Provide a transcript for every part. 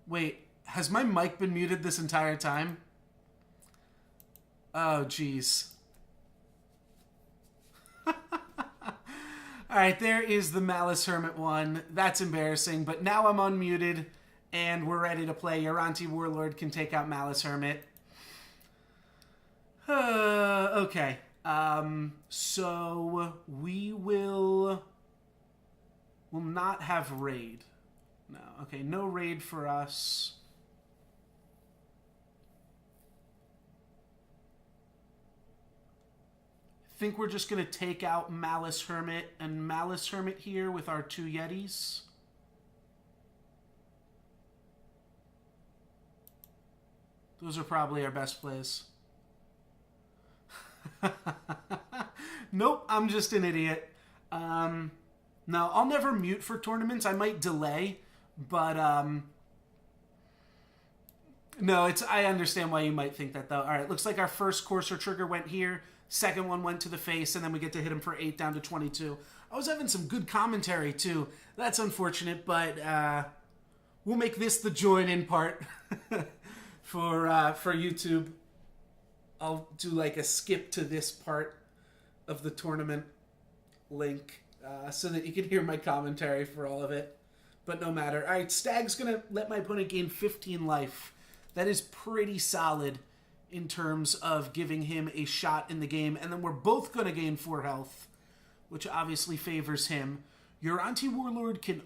Wait, has my mic been muted this entire time? Oh, jeez. Alright, there is the Malice Hermit one. That's embarrassing, but now I'm unmuted, and we're ready to play. Your Auntie Warlord can take out Malice Hermit. Okay. So we will not have raid. No. Okay, no raid for us. I think we're just going to take out Malice Hermit and Malice Hermit here with our 2 Yetis. Those are probably our best plays. Nope, I'm just an idiot. No, I'll never mute for tournaments. I might delay, but no, I understand why you might think that, though. All right, looks like our first Courser trigger went here. Second one went to the face, and then we get to hit him for 8 down to 22. I was having some good commentary, too. That's unfortunate, but we'll make this the join-in part for YouTube. I'll do like a skip to this part of the tournament link so that you can hear my commentary for all of it. But no matter. All right, Stag's going to let my opponent gain 15 life. That is pretty solid in terms of giving him a shot in the game. And then we're both going to gain 4 health, which obviously favors him. Your Auntie Warlord can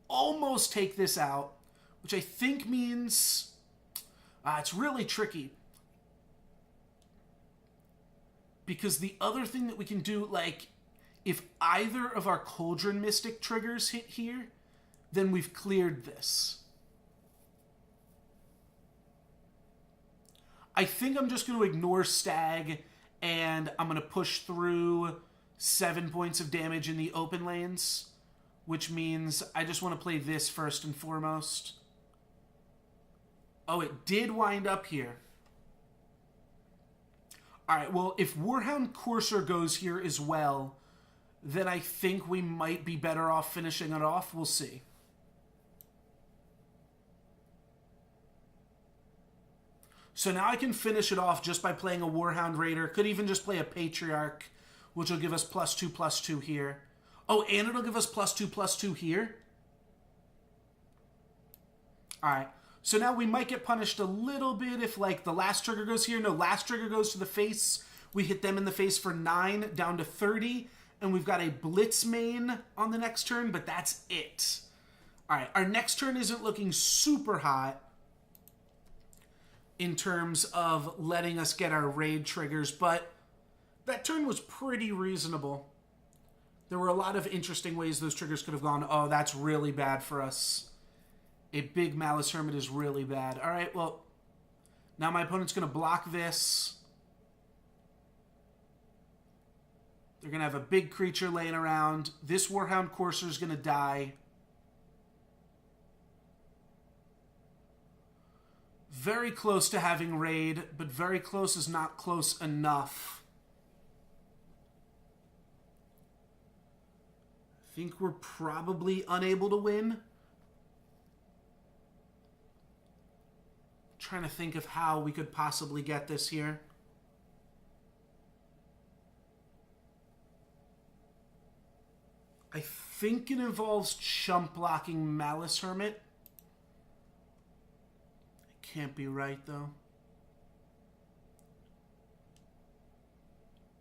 almost take this out, which I think means it's really tricky. Because the other thing that we can do, like, if either of our Cauldron Mystic triggers hit here, then we've cleared this. I think I'm just going to ignore Stag, and I'm going to push through 7 points of damage in the open lanes, which means I just want to play this first and foremost. Oh, it did wind up here. Alright, well, if Warhound Courser goes here as well, then I think we might be better off finishing it off. We'll see. So now I can finish it off just by playing a Warhound Raider. Could even just play a Patriarch, which will give us +2/+2 here. Oh, and it'll give us +2/+2 here? Alright. So now we might get punished a little bit if, like, the last trigger goes here. No, last trigger goes to the face. We hit them in the face for 9, down to 30. And we've got a Blitz main on the next turn, but that's it. All right, our next turn isn't looking super hot in terms of letting us get our raid triggers, but that turn was pretty reasonable. There were a lot of interesting ways those triggers could have gone. Oh, that's really bad for us. A big Malice Hermit is really bad. All right, well, now my opponent's going to block this. They're going to have a big creature laying around. This Warhound Courser is going to die. Very close to having raid, but very close is not close enough. I think we're probably unable to win. Trying to think of how we could possibly get this here. I think it involves chump blocking Malice Hermit. I can't be right, though.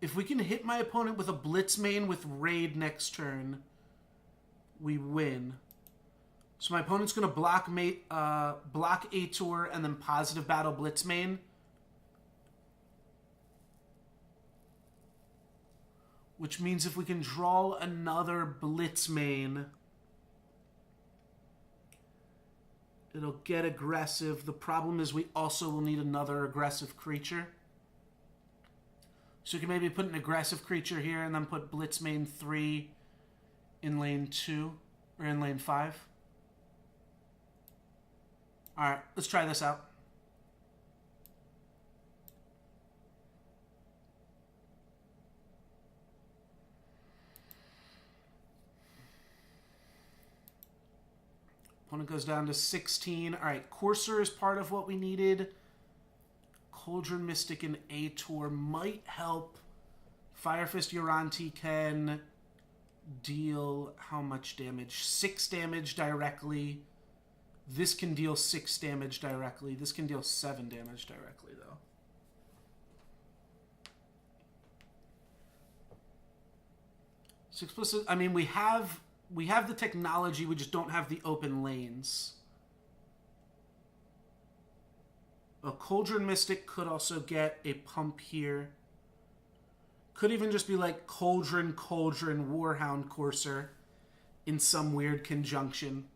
If we can hit my opponent with a Blitz main with raid next turn, we win. So my opponent's going to block Ator and then positive battle Blitz main. Which means if we can draw another Blitz main, it'll get aggressive. The problem is we also will need another aggressive creature. So we can maybe put an aggressive creature here and then put Blitz main 3 in lane 2 or in lane 5. Alright, let's try this out. Opponent goes down to 16. All right, Courser is part of what we needed. Cauldron Mystic and Ator might help. Fire Fist Uranti can deal how much damage? 6 damage directly. This can deal 6 damage directly. This can deal 7 damage directly, though. Explicit. I mean, we have the technology, we just don't have the open lanes. A Cauldron Mystic could also get a pump here. Could even just be like Cauldron, Warhound, Courser in some weird conjunction.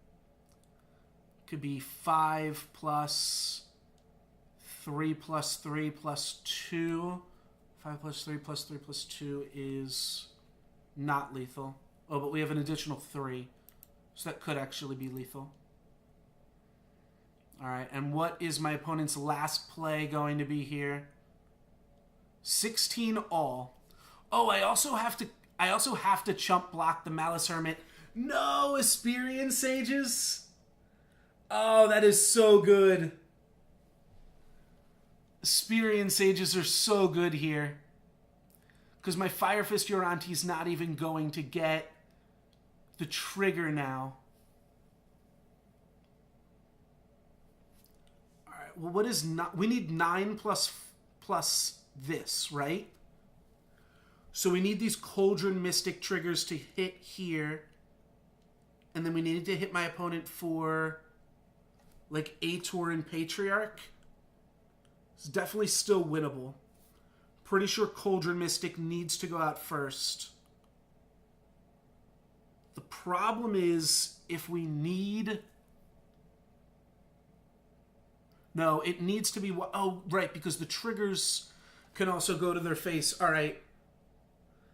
Could be 5 plus 3 plus 3 plus 2. 5 plus 3 plus 3 plus 2 is not lethal. Oh, but we have an additional 3. So that could actually be lethal. Alright, and what is my opponent's last play going to be here? 16 all. Oh, I also have to chump block the Malice Hermit. No, Asperian Sages. Oh, that is so good. Asperian Sages are so good here. Because my Fire Fist Uranti is not even going to get the trigger now. Alright, well, what is not? We need 9 plus this, right? So we need these Cauldron Mystic triggers to hit here. And then we needed to hit my opponent for, like, Ator and Patriarch. It's definitely still winnable. Pretty sure Cauldron Mystic needs to go out first. The problem is, if we need... No, it needs to be... Oh, right, because the triggers can also go to their face. All right.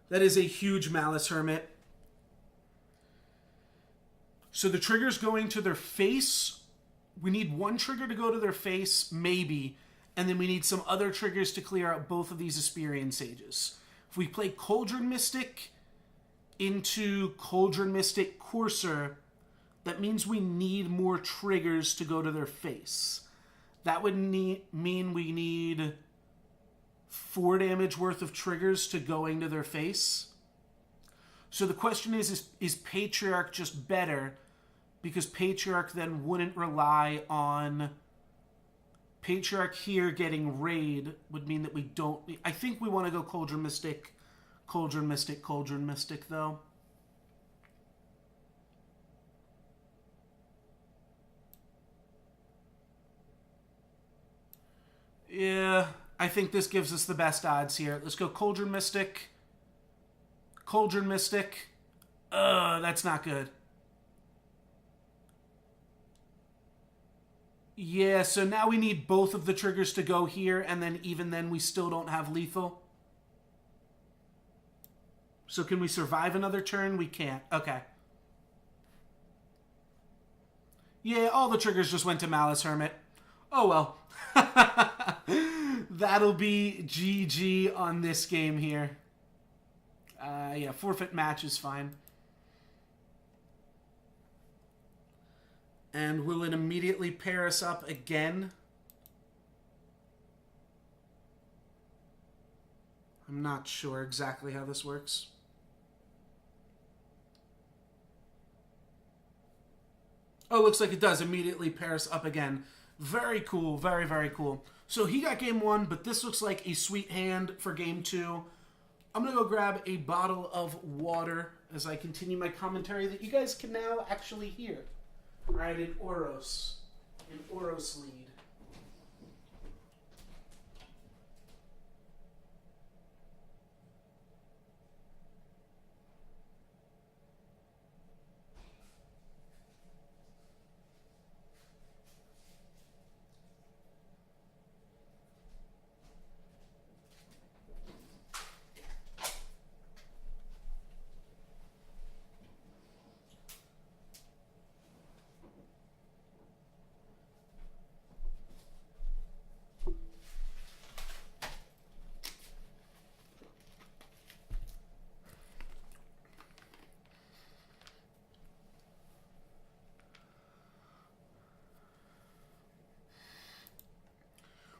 That is a huge Malice Hermit. So the trigger's going to their face. We need one trigger to go to their face, maybe. And then we need some other triggers to clear out both of these Asperian Sages. If we play Cauldron Mystic into Cauldron Mystic Courser, that means we need more triggers to go to their face. That would mean we need 4 damage worth of triggers to going to their face. So the question is Patriarch just better? Because Patriarch then wouldn't rely on... Patriarch here getting raid would mean that we don't... I think we want to go Cauldron Mystic, though. Yeah, I think this gives us the best odds here. Let's go Cauldron Mystic. That's not good. Yeah, so now we need both of the triggers to go here, and then even then we still don't have lethal. So can we survive another turn? We can't. Okay. Yeah, all the triggers just went to Malice Hermit. Oh well. That'll be GG on this game here. Yeah, forfeit match is fine. And will it immediately pair us up again? I'm not sure exactly how this works. Oh, looks like it does immediately pair us up again. Very cool, very, very cool. So he got game 1, but this looks like a sweet hand for game 2. I'm going to go grab a bottle of water as I continue my commentary that you guys can now actually hear. All right, in Oros lead.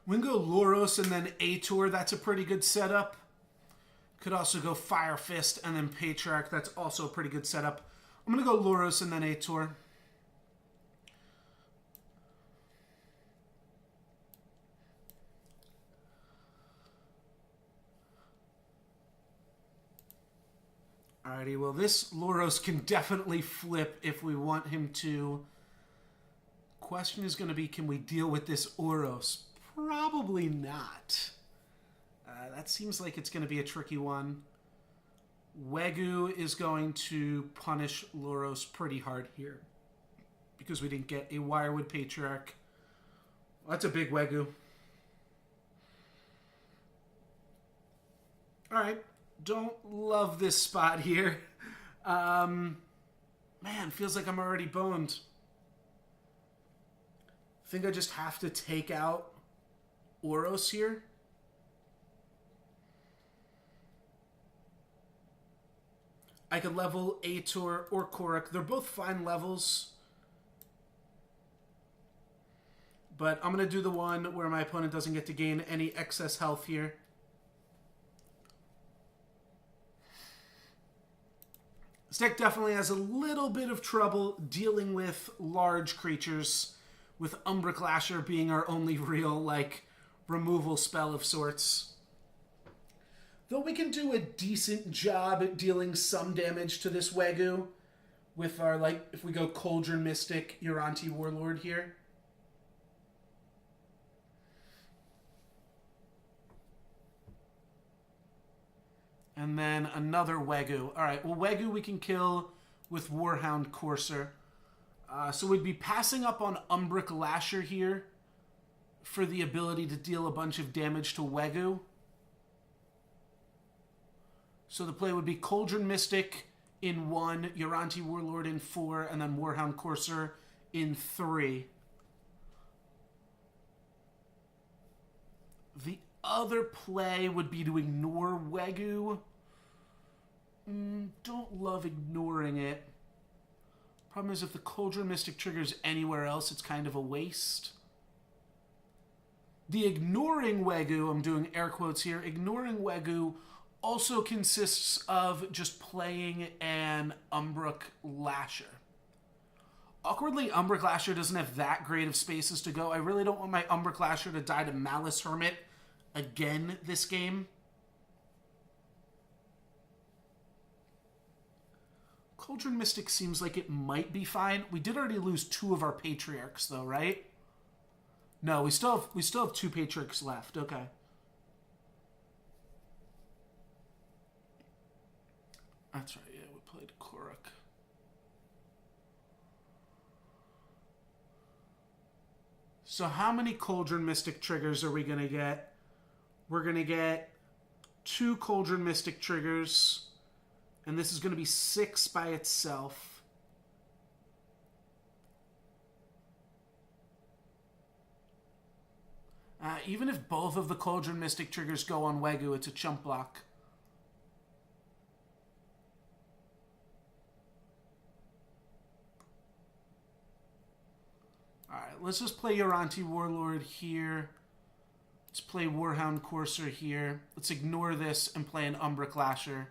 We can go Loros and then Ator. That's a pretty good setup. Could also go Fire Fist and then Patriarch. That's also a pretty good setup. I'm going to go Loros and then Ator. Alrighty, well this Loros can definitely flip if we want him to. Question is going to be, can we deal with this Oros? Probably not. That seems like it's going to be a tricky one. Wegu is going to punish Loros pretty hard here because we didn't get a Wirewood Patriarch. Well, that's a big Wegu. Alright, don't love this spot here. Man, feels like I'm already boned. I think I just have to take out Oros here. I could level Ator or Korok. They're both fine levels. But I'm going to do the one where my opponent doesn't get to gain any excess health here. This deck definitely has a little bit of trouble dealing with large creatures, with Umbric Lasher being our only real, like, removal spell of sorts. Though we can do a decent job at dealing some damage to this Wegu with our, like, if we go Cauldron Mystic, Uranti Warlord here. And then another Wegu. Alright, well, Wegu we can kill with Warhound Courser. So we'd be passing up on Umbric Lasher here for the ability to deal a bunch of damage to Wegu. So the play would be Cauldron Mystic in 1, Uranti Warlord in 4, and then Warhound Courser in 3. The other play would be to ignore Wegu. Don't love ignoring it. Problem is, if the Cauldron Mystic triggers anywhere else, it's kind of a waste. The ignoring Wegu, I'm doing air quotes here, ignoring Wegu also consists of just playing an Umbric Lasher. Awkwardly, Umbric Lasher doesn't have that great of spaces to go. I really don't want my Umbric Lasher to die to Malice Hermit again this game. Cauldron Mystic seems like it might be fine. We did already lose 2 of our Patriarchs, though, right? No, we still have 2 Patriarchs left. Okay. That's right. Yeah, we played Korok. So how many Cauldron Mystic triggers are we gonna get? We're gonna get 2 Cauldron Mystic triggers. And this is going to be 6 by itself. Even if both of the Cauldron Mystic triggers go on Wegu, it's a chump block. Alright, let's just play Uranti Warlord here. Let's play Warhound Courser here. Let's ignore this and play an Umbric Lasher.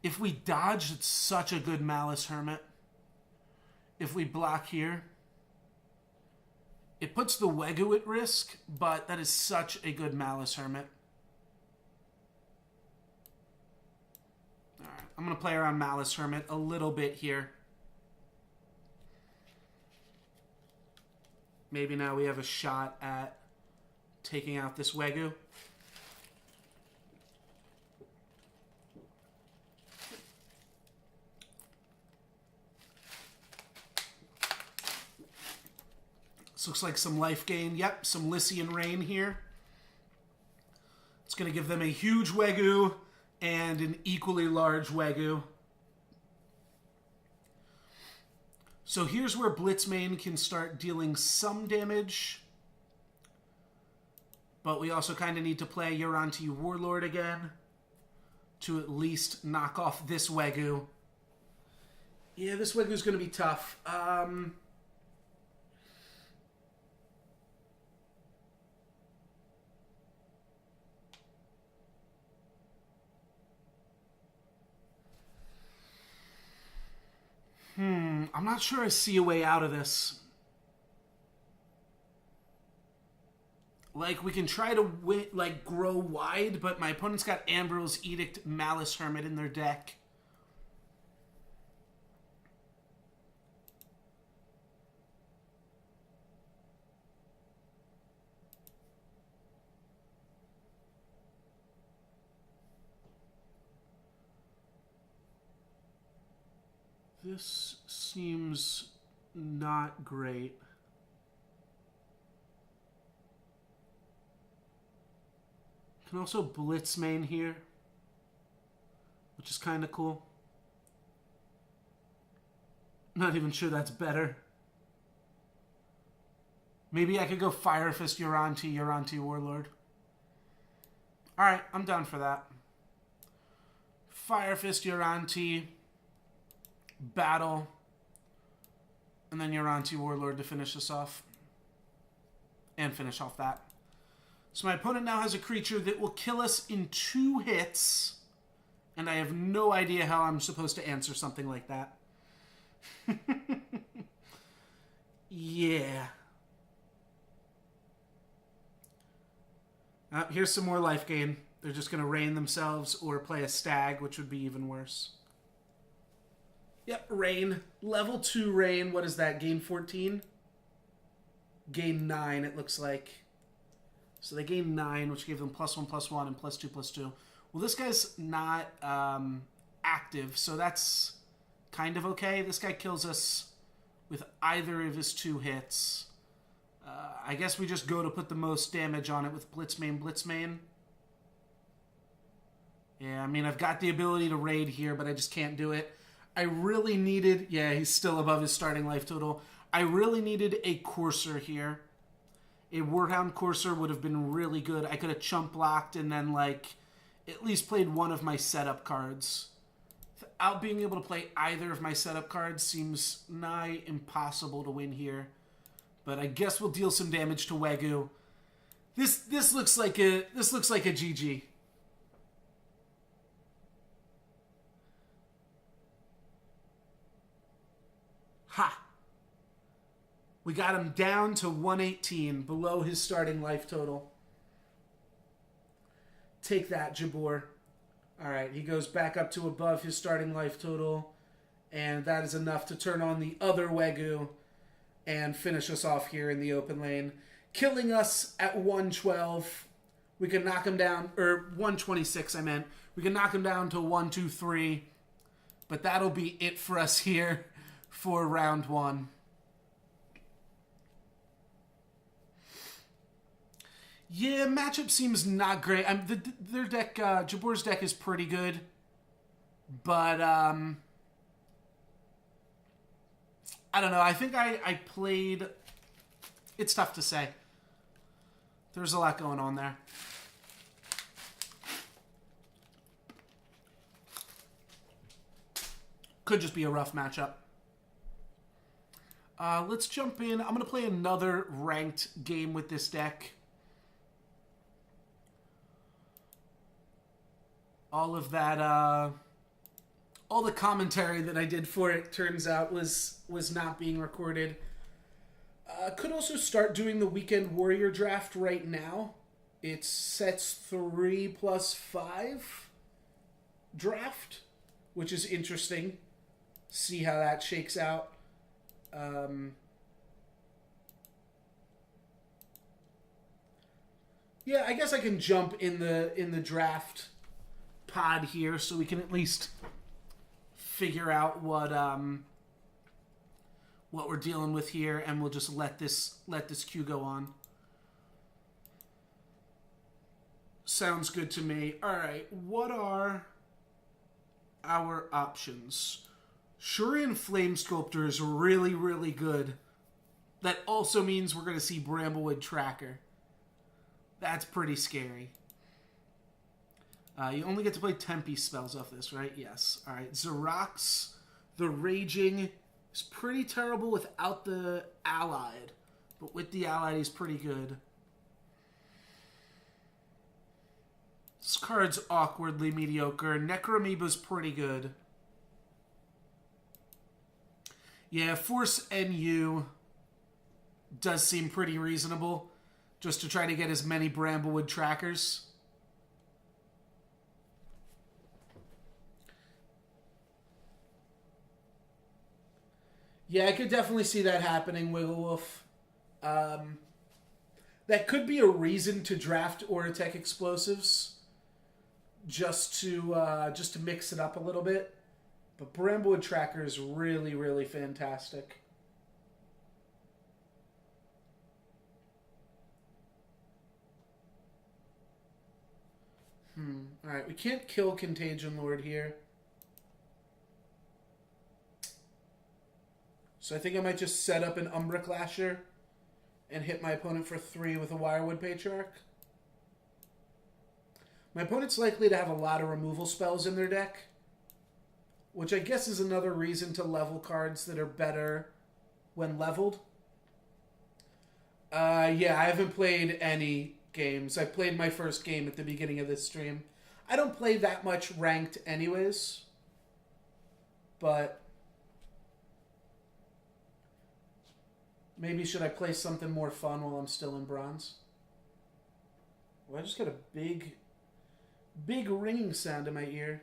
If we dodge, it's such a good Malice Hermit. If we block here, it puts the Wegu at risk, but that is such a good Malice Hermit. Alright, I'm going to play around Malice Hermit a little bit here. Maybe now we have a shot at taking out this Wegu. This looks like some life gain. Yep, some Lycian Rain here. It's going to give them a huge Wegu and an equally large Wegu. So here's where Blitzmane can start dealing some damage. But we also kind of need to play Uranti Warlord again to at least knock off this Wegu. Yeah, this Wegu's going to be tough. I'm not sure I see a way out of this. Like, we can try to grow wide, but my opponent's got Ambrose, Edict, Malice Hermit in their deck. This seems not great. Can also Blitz main here, which is kind of cool. Not even sure that's better. Maybe I could go Fire Fist Uranti Warlord. Alright, I'm down for that. Fire Fist Uranti, battle, and then Uranti Warlord to finish this off. And finish off that. So my opponent now has a creature that will kill us in 2 hits, and I have no idea how I'm supposed to answer something like that. Yeah. Here's some more life gain. They're just going to rain themselves or play a stag, which would be even worse. Yep, rain. Level 2 rain. What is that? Gain 14? Gain 9, it looks like. So they gained 9, which gave them +1/+1 and +2/+2. Well, this guy's not active, so that's kind of okay. This guy kills us with either of his 2 hits. I guess we just go to put the most damage on it with Blitzmain. Yeah, I mean, I've got the ability to raid here, but I just can't do it. I really needed... Yeah, he's still above his starting life total. I really needed a Courser here. A Warhound Courser would have been really good. I could have chump blocked and then, like, at least played one of my setup cards. Without being able to play either of my setup cards seems nigh impossible to win here. But I guess we'll deal some damage to Wegu. This looks like a GG. Ha! We got him down to 118, below his starting life total. Take that, Jabor. Alright, he goes back up to above his starting life total. And that is enough to turn on the other Wegu and finish us off here in the open lane. Killing us at 112. We can knock him down, or 126 I meant. We can knock him down to 123. But that'll be it for us here for round 1. Yeah, matchup seems not great. Their deck, Jabor's deck is pretty good. But, I don't know. I think I played... It's tough to say. There's a lot going on there. Could just be a rough matchup. Let's jump in. I'm going to play another ranked game with this deck. All of that, all the commentary that I did for it, turns out, was not being recorded. Could also start doing the Weekend Warrior draft right now. It's sets 3+5 draft, which is interesting. See how that shakes out. Yeah, I guess I can jump in the draft pod here so we can at least figure out what we're dealing with here, and we'll just let this queue go on. Sounds good to me. All right, what are our options? Shurian Flame Sculptor is really, really good. That also means we're going to see Bramblewood Tracker. That's pretty scary. You only get to play Tempe spells off this, right? Yes. All right. Xerox, the Raging, is pretty terrible without the Allied. But with the Allied, he's pretty good. This card's awkwardly mediocre. Necroamoeba's pretty good. Yeah, Force NU does seem pretty reasonable. Just to try to get as many Bramblewood trackers. Yeah, I could definitely see that happening, Wigglewolf. That could be a reason to draft Oratech Explosives, just to mix it up a little bit. But Bramblewood Tracker is really, really fantastic. Alright, we can't kill Contagion Lord here. So I think I might just set up an Umbra Clasher and hit my opponent for 3 with a Wirewood Patriarch. My opponent's likely to have a lot of removal spells in their deck, which I guess is another reason to level cards that are better when leveled. Yeah, I haven't played any games. I played my first game at the beginning of this stream. I don't play that much ranked anyways, but maybe should I play something more fun while I'm still in bronze? Well, I just got a big ringing sound in my ear.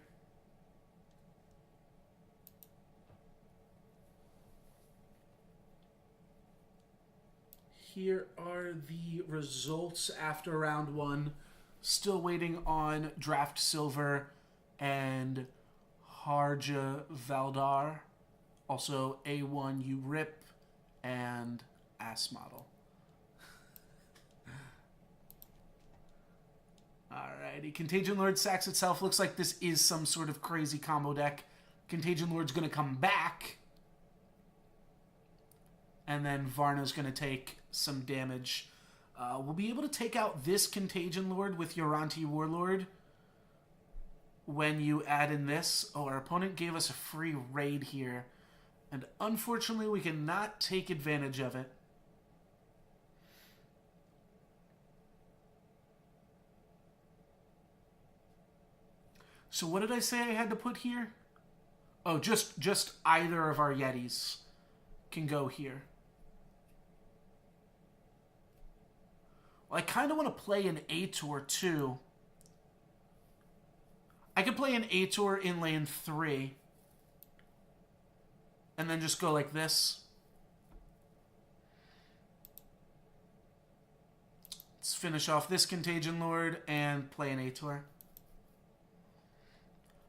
Here are the results after round 1. Still waiting on Draft Silver and Harja Valdar. Also A1 Urip and Ass Model. Alrighty. Contagion Lord sacks itself. Looks like this is some sort of crazy combo deck. Contagion Lord's going to come back. And then Varna's going to take some damage. We'll be able to take out this Contagion Lord with Uranti Warlord when you add in this. Oh, our opponent gave us a free raid here. And unfortunately, we cannot take advantage of it. So what did I say I had to put here? Oh, just either of our Yetis can go here. Well, I kind of want to play an Ator too. I could play an Ator in lane 3. And then just go like this. Let's finish off this Contagion Lord and play an Ator.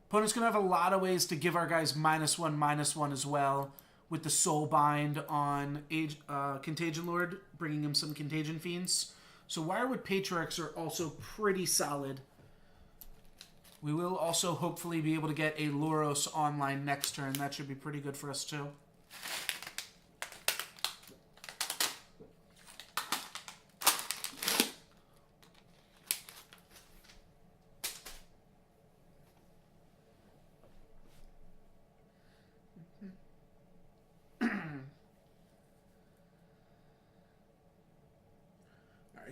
Opponent's going to have a lot of ways to give our guys -1/-1 as well. With the Soul Bind on Contagion Lord, bringing him some Contagion Fiends. So Wirewood Patriarchs are also pretty solid. We will also hopefully be able to get a Loros online next turn. That should be pretty good for us too.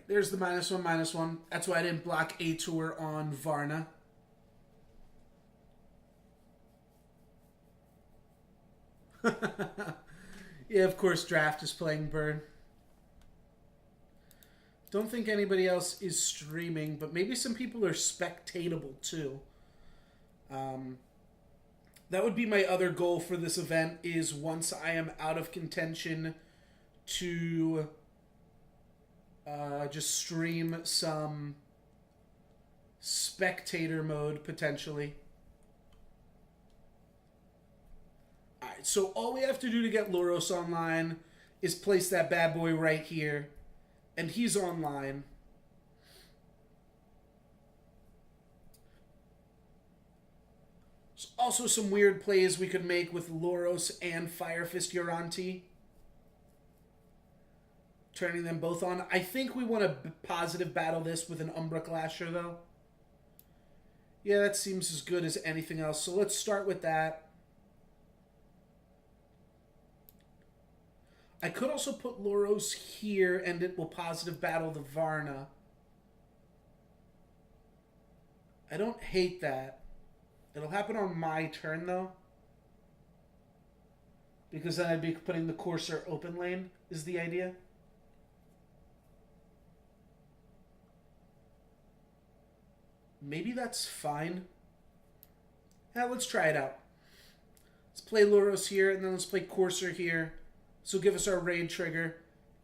There's the -1/-1. That's why I didn't block Ator on Varna. Yeah, of course, Draft is playing Burn. Don't think anybody else is streaming, but maybe some people are spectatable too. That would be my other goal for this event, is once I am out of contention to just stream some spectator mode, potentially. Alright, so all we have to do to get Loros online is place that bad boy right here, and he's online. There's also some weird plays we could make with Loros and Fire Fist Uranti. turning them both on. I think we want to positive battle this with an Umbra Clasher, though. Yeah, that seems as good as anything else. So let's start with that. I could also put Loros here, and it will positive battle the Varna. I don't hate that. It'll happen on my turn, though. Because then I'd be putting the Courser open lane, is the idea. Maybe that's fine. Yeah, let's try it out. Let's play Loros here, and then let's play Courser here. So give us our raid trigger,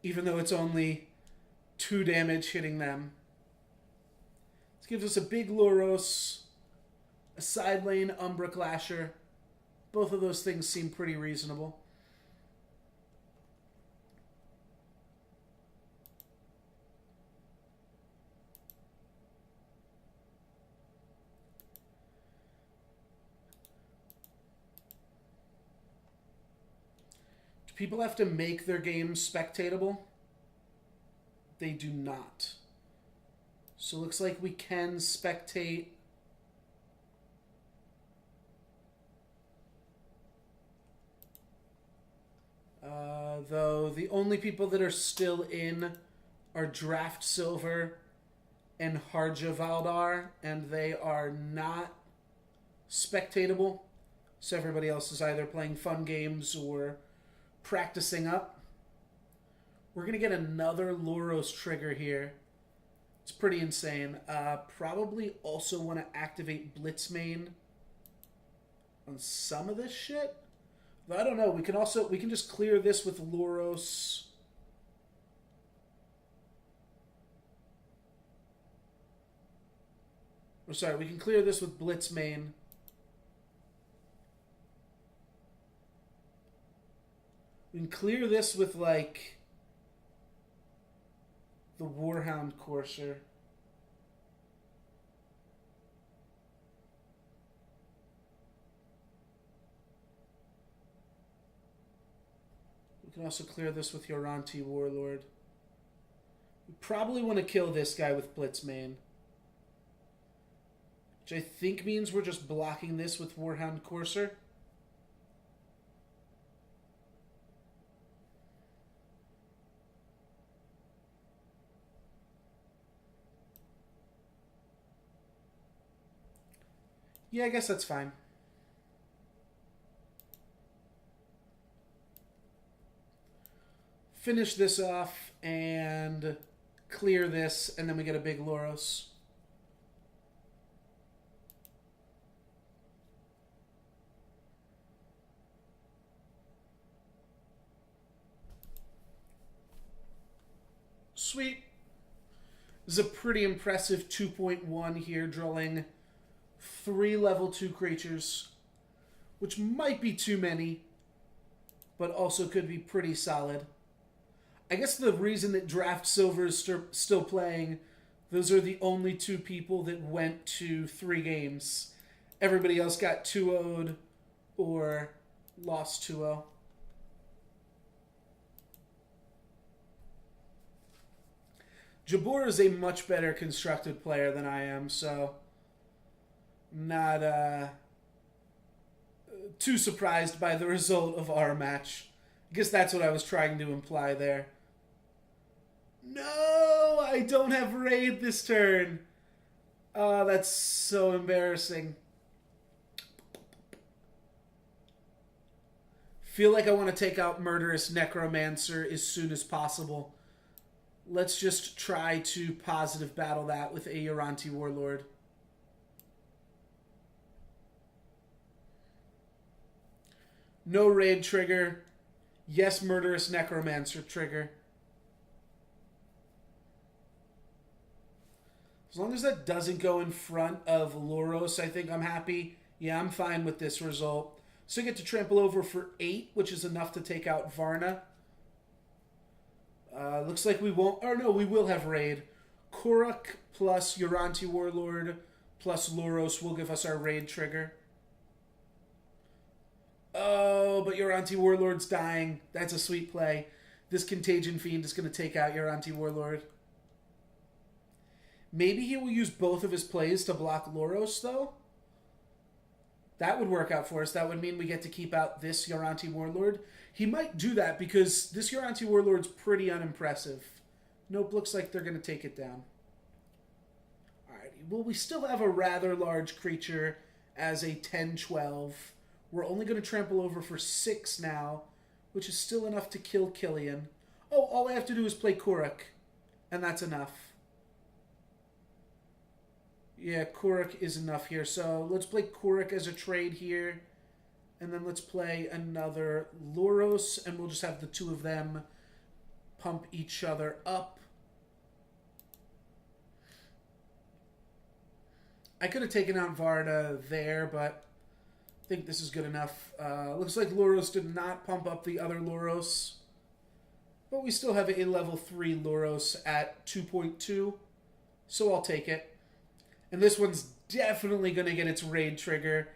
even though it's only 2 damage hitting them. This gives us a big Loros, a side lane Umbra Clasher. Both of those things seem pretty reasonable. People have to make their games spectatable. They do not. So it looks like we can spectate. Though the only people that are still in are Draft Silver and Harja Valdar, and they are not spectatable. So everybody else is either playing fun games or practicing up. We're going to get another Loros trigger here. It's pretty insane. Probably also want to activate Blitzmane on some of this shit. But I don't know. We can just clear this with Loros. Or sorry, we can clear this with Blitzmane. We can clear this with, like, the Warhound Courser. We can also clear this with Yoranti Warlord. We probably want to kill this guy with Blitzmane. Which I think means we're just blocking this with Warhound Courser. Yeah, I guess that's fine. Finish this off and clear this, and then we get a big Loros. Sweet. This is a pretty impressive 2.1 here, drawing 3 level 2 creatures, which might be too many, but also could be pretty solid. I guess the reason that Draft Silver is still playing, those are the only 2 people that went to 3 games. Everybody else got 2-0'd or lost 2-0. Jabur is a much better constructed player than I am, so not too surprised by the result of our match. I guess that's what I was trying to imply there. No, I don't have raid this turn. Oh, that's so embarrassing. Feel like I want to take out Murderous Necromancer as soon as possible. Let's just try to positive battle that with a Yoranti Warlord. No raid trigger. Yes, Murderous Necromancer trigger. As long as that doesn't go in front of Loros, I think I'm happy. Yeah, I'm fine with this result. So I get to trample over for 8, which is enough to take out Varna. Looks like we won't... Or no, we will have raid. Korok plus Yoranti Warlord plus Loros will give us our raid trigger. Oh, but Yoranti Warlord's dying. That's a sweet play. this Contagion Fiend is going to take out your Anti-Warlord. Maybe he will use both of his plays to block Loros, though. That would work out for us. That would mean we get to keep out this Yoranti Warlord. He might do that because this Yoranti Warlord's pretty unimpressive. Nope, looks like they're going to take it down. Alrighty. Well, we still have a rather large creature as a 10-12. We're only going to trample over for 6 now, which is still enough to kill Killian. Oh, all I have to do is play Kuruk, and that's enough. Yeah, Kuruk is enough here. So let's play Kuruk as a trade here. And then let's play another Loros. And we'll just have the two of them pump each other up. I could have taken out Varda there, but I think this is good enough. Looks like Loros did not pump up the other Loros. But we still have a level 3 Loros at 2.2. So I'll take it. And this one's definitely going to get its raid trigger.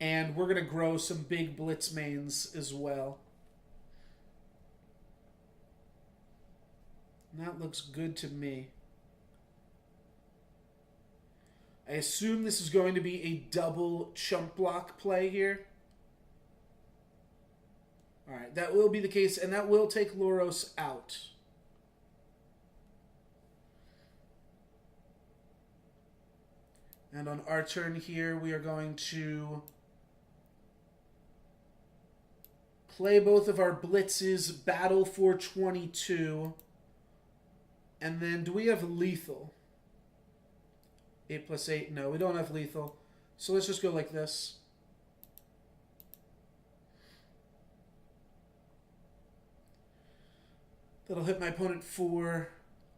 And we're going to grow some big blitz mains as well. And that looks good to me. I assume this is going to be a double chump block play here. Alright, that will be the case. And that will take Loros out. And on our turn here, we are going to play both of our blitzes, battle for 22. And then, do we have lethal? 8 plus 8? No, we don't have lethal. So let's just go like this. That'll hit my opponent for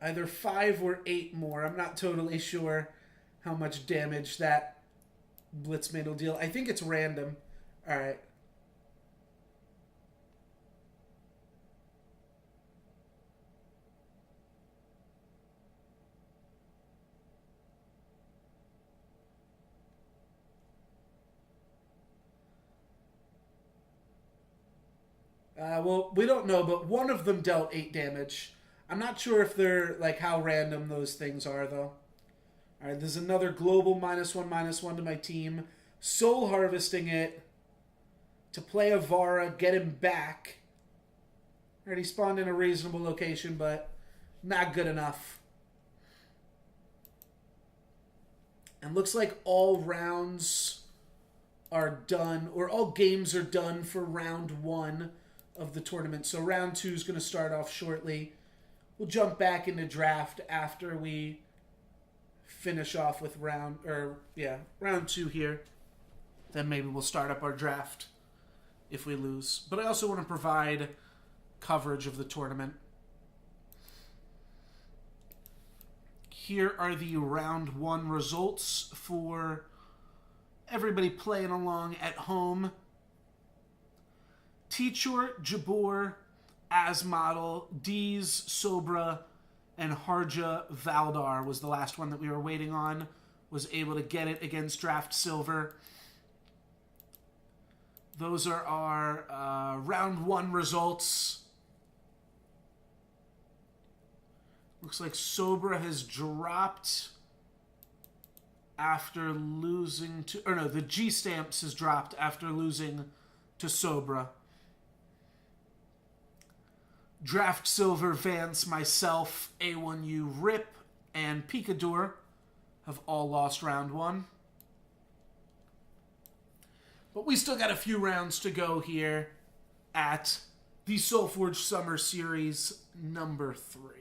either 5 or 8 more. I'm not totally sure how much damage that Blitzmaid will deal. I think it's random. Alright. Well, we don't know, but one of them dealt 8 damage. I'm not sure if they're, like, how random those things are, though. Alright, there's another global -1/-1 to my team. Soul harvesting it to play Avara, get him back. Alright, he spawned in a reasonable location, but not good enough. And looks like all rounds are done, or all games are done for round 1 of the tournament. So round 2 is going to start off shortly. We'll jump back into draft after we finish off with round 2 here. Then maybe we'll start up our draft if we lose. But I also want to provide coverage of the tournament. Here are the round 1 results for everybody playing along at home. Teachor, Jabor, Asmodel, Dees, Sobra, and Harja Valdar was the last one that we were waiting on. Was able to get it against Draft Silver. Those are our round 1 results. Looks like Sobra has dropped after losing to... Or no, the G-Stamps has dropped after losing to Sobra. Draft Silver, Vance, myself, A1U, Rip, and Picador have all lost round 1. But we still got a few rounds to go here at the Solforge Summer Series number 3.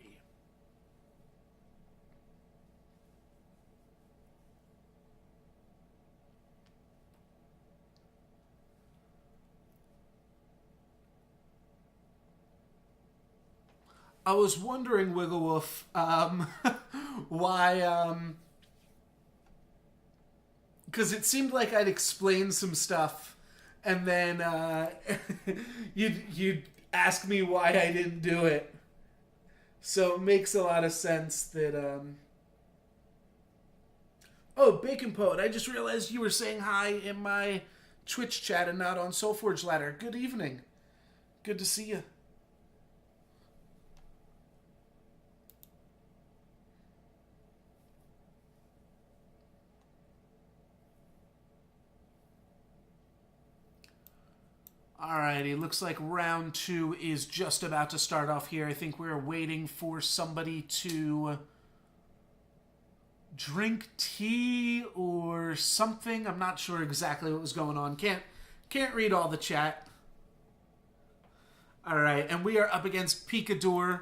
I was wondering, Wigglewolf, why, because it seemed like I'd explained some stuff, and then you'd ask me why I didn't do it. So it makes a lot of sense that, Oh, Bacon Poet, I just realized you were saying hi in my Twitch chat and not on Solforge Ladder. Good evening. Good to see you. Alrighty, looks like round 2 is just about to start off here. I think we're waiting for somebody to drink tea or something. I'm not sure exactly what was going on. Can't read all the chat. Alright, and we are up against Picador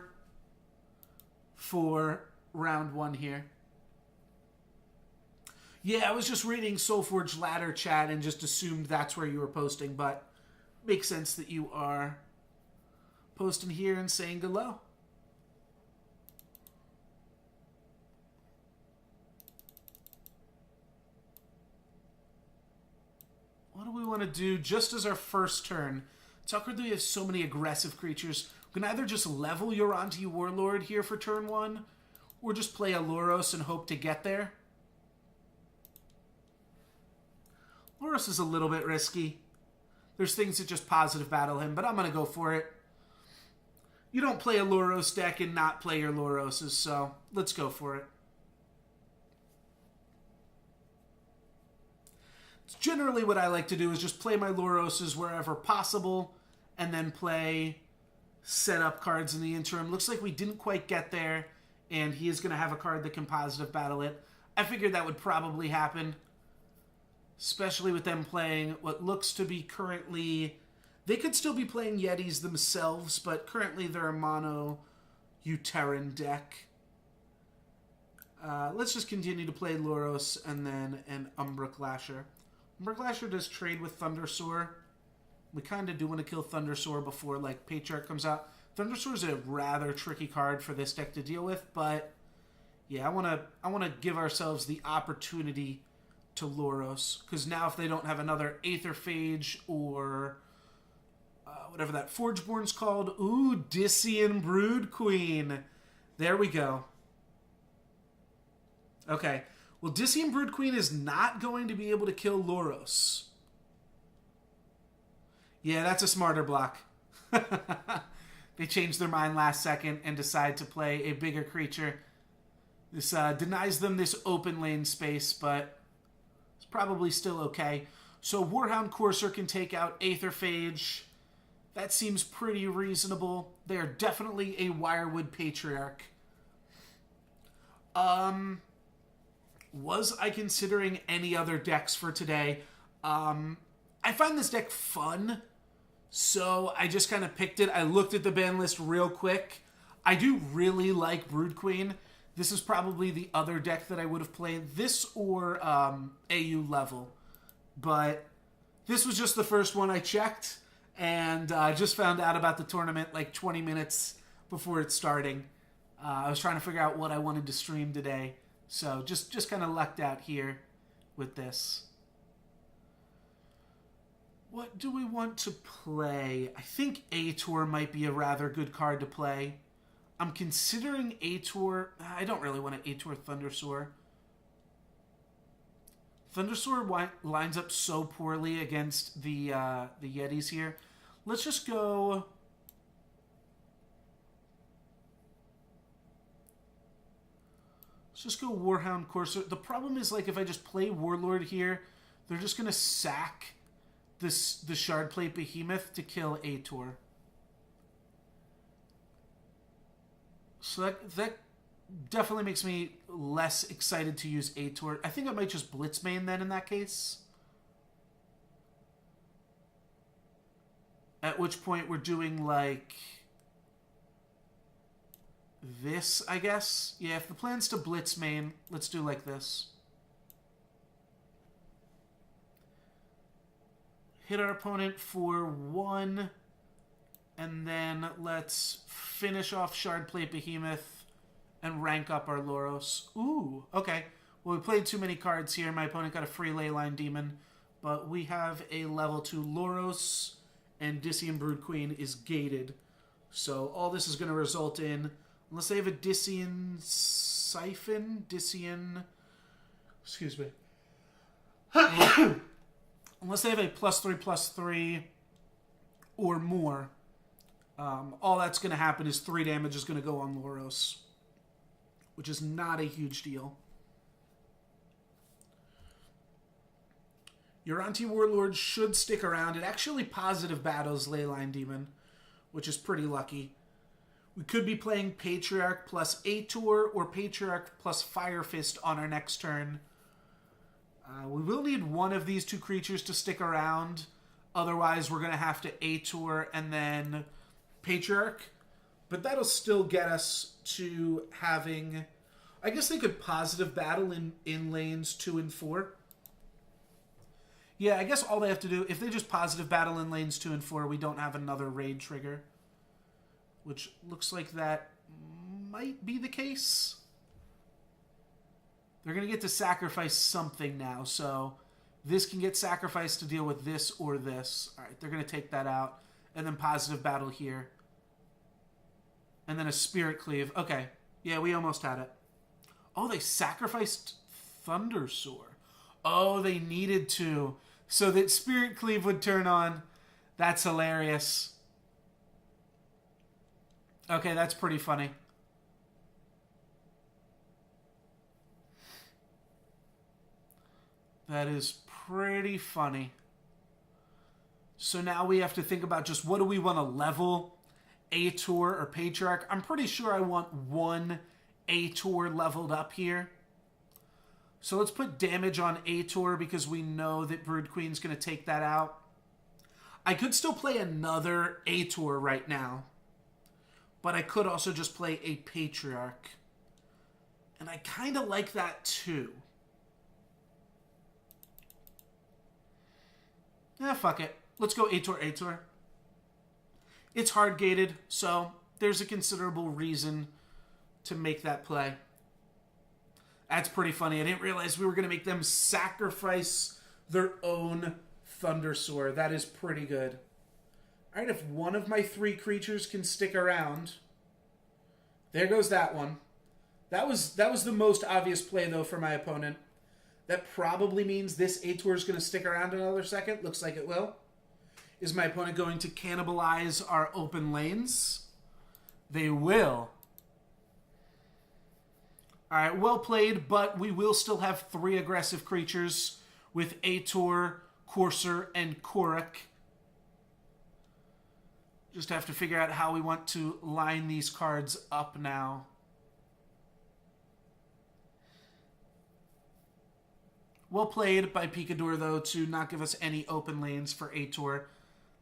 for round 1 here. Yeah, I was just reading Solforge ladder chat and just assumed that's where you were posting, but makes sense that you are posting here and saying hello. What do we want to do just as our first turn? It's awkward that we have so many aggressive creatures. We can either just level Yoranti Warlord here for turn 1, or just play a Loros and hope to get there. Loros is a little bit risky. There's things that just positive battle him, but I'm going to go for it. You don't play a Loros deck and not play your Loroses, so let's go for it. It's generally what I like to do is just play my Loroses wherever possible, and then play setup cards in the interim. Looks like we didn't quite get there, and he is going to have a card that can positive battle it. I figured that would probably happen. Especially with them playing what looks to be currently... They could still be playing Yetis themselves, but currently they're a mono Uteran deck. Let's just continue to play Loros and then an Umbra Clasher. Umbra Clasher does trade with Thundersoar. We kind of do want to kill Thundersoar before like Patriarch comes out. Thundersoar is a rather tricky card for this deck to deal with, but yeah, I want to give ourselves the opportunity to Loros, because now if they don't have another Aetherphage or whatever that Forgeborn's called, ooh, Dissian Brood Queen. There we go. Okay, well, Dissian Brood Queen is not going to be able to kill Loros. Yeah, that's a smarter block. They changed their mind last second and decide to play a bigger creature. This denies them this open lane space, but it's probably still okay. So Warhound Courser can take out Aetherphage. That seems pretty reasonable. They are definitely a Wirewood Patriarch. Was I considering any other decks for today? I find this deck fun, so I just kind of picked it. I looked at the ban list real quick. I do really like Brood Queen. This is probably the other deck that I would have played. This or AU level. But this was just the first one I checked. And I just found out about the tournament like 20 minutes before it's starting. I was trying to figure out what I wanted to stream today. So just kind of lucked out here with this. What do we want to play? I think Ator might be a rather good card to play. I'm considering Ator. I don't really want to Ator Thundersoar. Thundersoar lines up so poorly against the Yetis here. Let's just go... Let's just go Warhound Courser. The problem is, like, if I just play Warlord here, they're just going to sack the Shardplate Behemoth to kill Ator. So that definitely makes me less excited to use Ator. I think I might just Blitzbane then in that case. At which point we're doing like this, I guess. Yeah, if the plan's to Blitzbane, let's do like this. Hit our opponent for 1, and then let's finish off Shardplate Behemoth and rank up our Loros. Ooh, okay. Well, we played too many cards here. My opponent got a free Leyline Demon, but we have a level 2 Loros, and Dissian Brood Queen is gated. So all this is going to result in, unless they have a Dissian Siphon, excuse me. Unless they have a +3/+3 or more, all that's going to happen is 3 damage is going to go on Loros, which is not a huge deal. Uranti Warlord should stick around. It actually positive battles Leyline Demon, which is pretty lucky. We could be playing Patriarch plus Ator or Patriarch plus Fire Fist on our next turn. We will need one of these two creatures to stick around. Otherwise, we're going to have to Ator and then Patriarch. But that'll still get us to having... I guess they could positive battle in lanes 2 and 4. Yeah, I guess all they have to do... If they just positive battle in lanes 2 and 4, we don't have another raid trigger. Which looks like that might be the case. They're going to get to sacrifice something now, so this can get sacrificed to deal with this or this. All right, they're going to take that out, and then positive battle here. And then a Spirit Cleave. Okay, yeah, we almost had it. Oh, they sacrificed Thundersoar. Oh, they needed to, so that Spirit Cleave would turn on. That's hilarious. Okay, that's pretty funny. That is pretty funny. So now we have to think about just what do we want to level, Ator or Patriarch. I'm pretty sure I want one Ator leveled up here. So let's put damage on Ator because we know that Brood Queen's going to take that out. I could still play another Ator right now. But I could also just play a Patriarch. And I kind of like that too. Fuck it. Let's go Ator. It's hard gated, so there's a considerable reason to make that play. That's pretty funny. I didn't realize we were going to make them sacrifice their own Thundersoar. That is pretty good. Alright, if one of my 3 creatures can stick around... There goes that one. That was the most obvious play, though, for my opponent. That probably means this Ator is going to stick around another second. Looks like it will. Is my opponent going to cannibalize our open lanes? They will. Alright, well played, but we will still have 3 aggressive creatures with Ator, Courser, and Korok. Just have to figure out how we want to line these cards up now. Well played by Picador, though, to not give us any open lanes for Ator.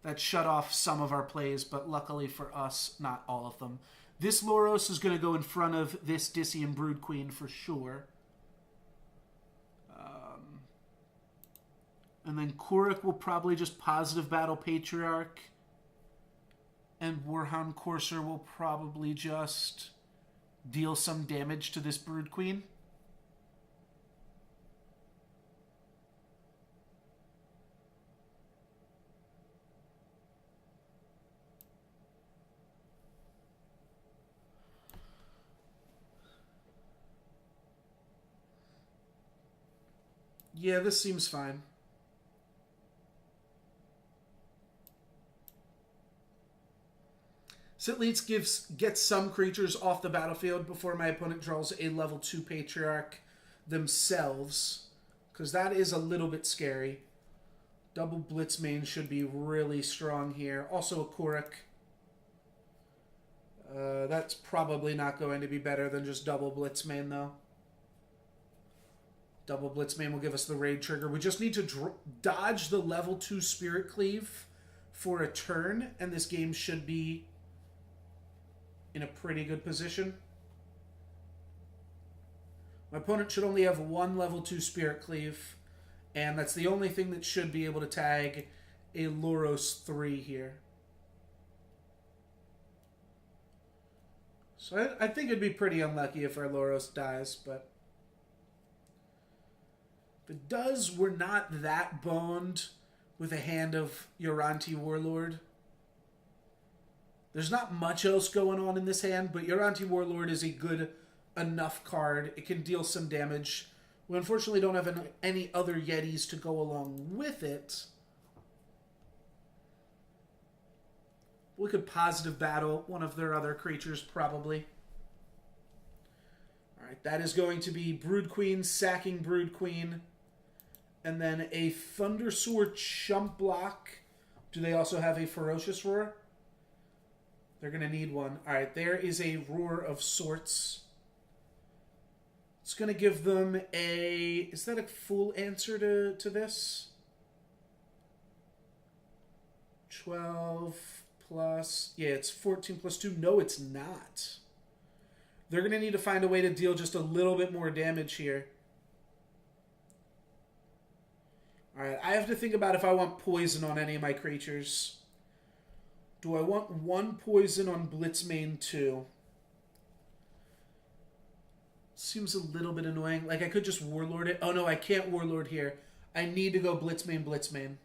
That shut off some of our plays, but luckily for us, not all of them. This Loros is going to go in front of this Dissian Brood Queen for sure. And then Korok will probably just positive battle Patriarch. And Warhound Courser will probably just deal some damage to this Brood Queen. Yeah, this seems fine. Sitleats gets some creatures off the battlefield before my opponent draws a level 2 Patriarch themselves, because that is a little bit scary. Double Blitzmane should be really strong here. Also a Korok. That's probably not going to be better than just double Blitzmane, though. Double Blitzmane will give us the raid trigger. We just need to dodge the level 2 Spirit Cleave for a turn, and this game should be in a pretty good position. My opponent should only have one level 2 Spirit Cleave, and that's the only thing that should be able to tag a Loros 3 here. So I think it'd be pretty unlucky if our Loros dies, but if it does, we're not that boned with a hand of Uranti Warlord. There's not much else going on in this hand, but Uranti Warlord is a good enough card. It can deal some damage. We unfortunately don't have any other Yetis to go along with it. We could positive battle one of their other creatures, probably. Alright, that is going to be Brood Queen sacking Brood Queen. And then a Thundersoar Chump Block. Do they also have a Ferocious Roar? They're going to need one. All right, there is a Roar of sorts. It's going to give them a... Is that a full answer to this? 12 plus... Yeah, it's 14 plus 2. No, it's not. They're going to need to find a way to deal just a little bit more damage here. Alright, I have to think about if I want poison on any of my creatures. Do I want 1 poison on Blitzmane 2? Seems a little bit annoying. Like, I could just Warlord it. Oh, no, I can't Warlord here. I need to go Blitzmane, Blitzmane.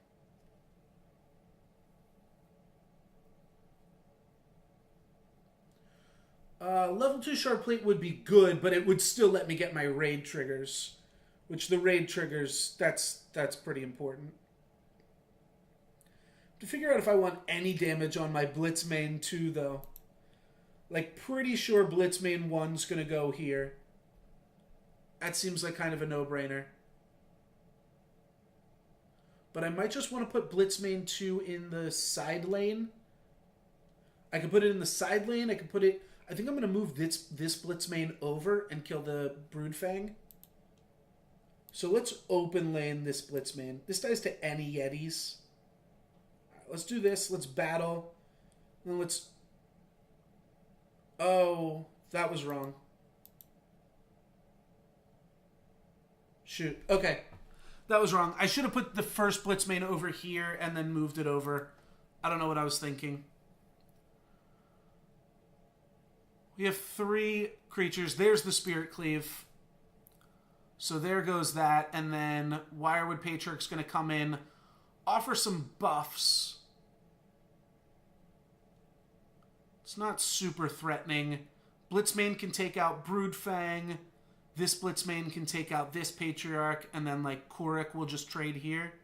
Level 2 Shard Plate would be good, but it would still let me get my raid triggers. Which the raid triggers, that's pretty important. To figure out if I want any damage on my Blitzmane 2, though. Like, pretty sure Blitzmane 1's going to go here. That seems like kind of a no-brainer. But I might just want to put Blitzmane 2 in the side lane. I could put it in the side lane. I could put it... I think I'm going to move this Blitzmane over and kill the Broodfang. So let's open lane this Blitzmane. This dies to any Yetis. All right, let's do this. Let's battle. And then let's... Oh, that was wrong. Shoot. Okay. That was wrong. I should have put the first Blitzmane over here and then moved it over. I don't know what I was thinking. We have 3 creatures. There's the Spirit Cleave. So there goes that. And then Wirewood Patriarch's going to come in, offer some buffs. It's not super threatening. Blitzmane can take out Broodfang. This Blitzmane can take out this Patriarch. And then, like, Korik will just trade here.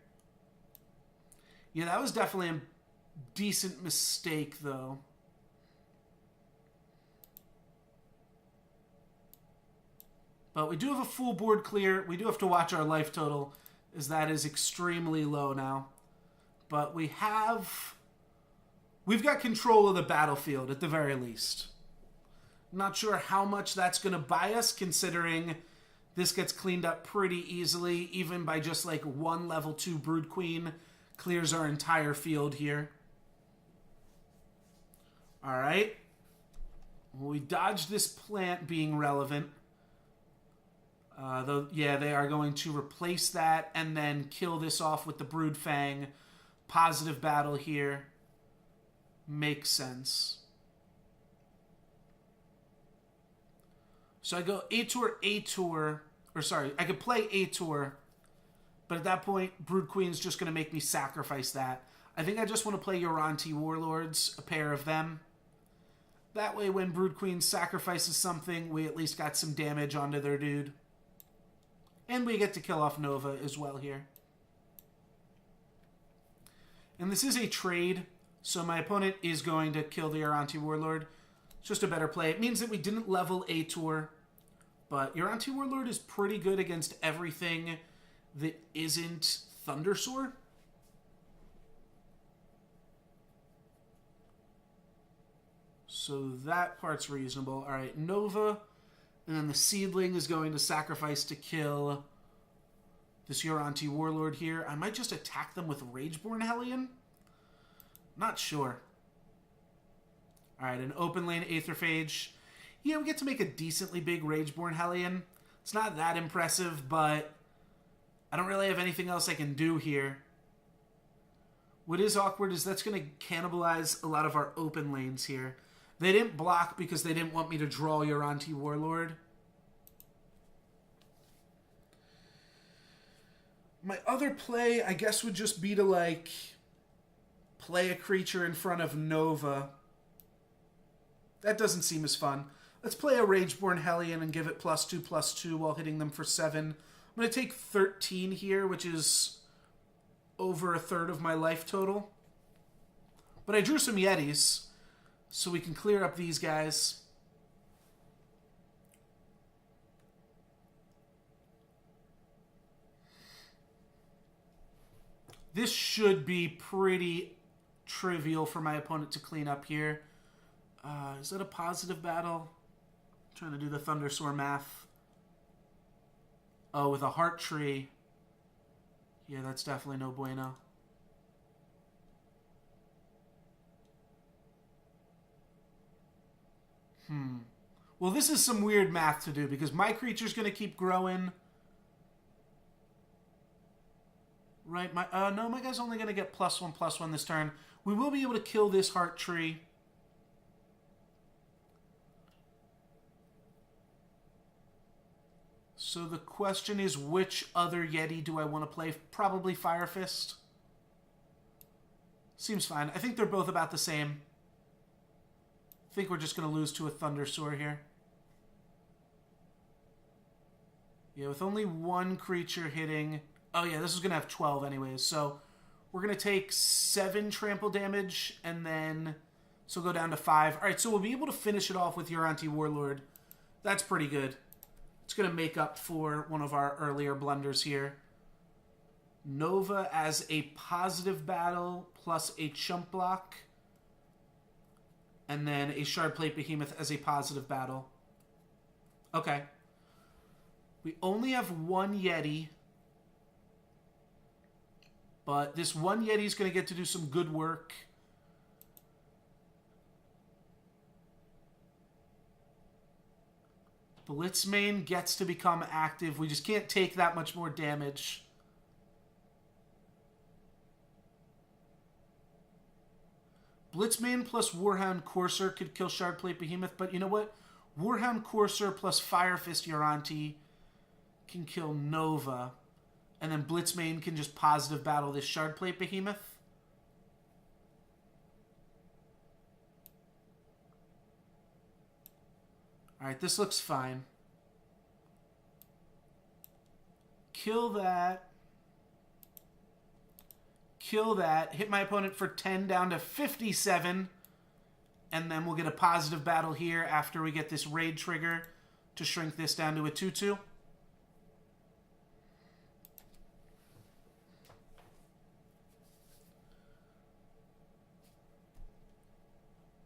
Yeah, that was definitely a decent mistake, though. But we do have a full board clear. We do have to watch our life total, as that is extremely low now. But we've got control of the battlefield, at the very least. Not sure how much that's going to buy us, considering this gets cleaned up pretty easily, even by just like 1 level 2 Brood Queen clears our entire field here. Alright. Well, we dodged this plant being relevant. Though, yeah, they are going to replace that and then kill this off with the Broodfang. Positive battle here. Makes sense. So I go A-Tour, or sorry, I could play A-Tour, but at that point, Brood Queen's just going to make me sacrifice that. I think I just want to play Uranti Warlords, a pair of them. That way, when Brood Queen sacrifices something, we at least got some damage onto their dude. And we get to kill off Nova as well here. And this is a trade, so my opponent is going to kill the Uranti Warlord. It's just a better play. It means that we didn't level A-Tour, but Uranti Warlord is pretty good against everything that isn't Thundersoar. So that part's reasonable. All right, Nova. And then the Seedling is going to sacrifice to kill this Uranti Warlord here. I might just attack them with Rageborn Hellion. Not sure. Alright, an open lane Aetherphage. Yeah, we get to make a decently big Rageborn Hellion. It's not that impressive, but I don't really have anything else I can do here. What is awkward is that's going to cannibalize a lot of our open lanes here. They didn't block because they didn't want me to draw Uranti Warlord. My other play, I guess, would just be to, like, play a creature in front of Nova. That doesn't seem as fun. Let's play a Rageborn Hellion and give it +2/+2 while hitting them for 7. I'm going to take 13 here, which is over a third of my life total. But I drew some Yetis, so we can clear up these guys. This should be pretty trivial for my opponent to clean up here. Is that a positive battle? I'm trying to do the Thundersoar math. Oh, with a Heart Tree. Yeah, that's definitely no bueno. Well, this is some weird math to do because my creature's going to keep growing. Right, no, my guy's only going to get +1/+1 this turn. We will be able to kill this Heart Tree. So the question is, which other Yeti do I want to play? Probably Fire Fist. Seems fine. I think they're both about the same. I think we're just going to lose to a Thundersoar here. Yeah, with only one creature hitting... Oh yeah, this is going to have 12 anyways. So we're going to take 7 trample damage and then... So go down to 5. Alright, so we'll be able to finish it off with Uranti Warlord. That's pretty good. It's going to make up for one of our earlier blunders here. Nova as a positive battle plus a chump block. And then a Shardplate Behemoth as a positive battle. Okay. We only have one Yeti. But this one Yeti is going to get to do some good work. Blitzmane gets to become active. We just can't take that much more damage. Blitzmane plus Warhound Courser could kill Shardplate Behemoth, but you know what? Warhound Courser plus Fire Fist Uranti can kill Nova. And then Blitzmane can just positive battle this Shardplate Behemoth. Alright, this looks fine. Kill that. Kill that. Hit my opponent for 10 down to 57. And then we'll get a positive battle here after we get this raid trigger to shrink this down to a 2/2.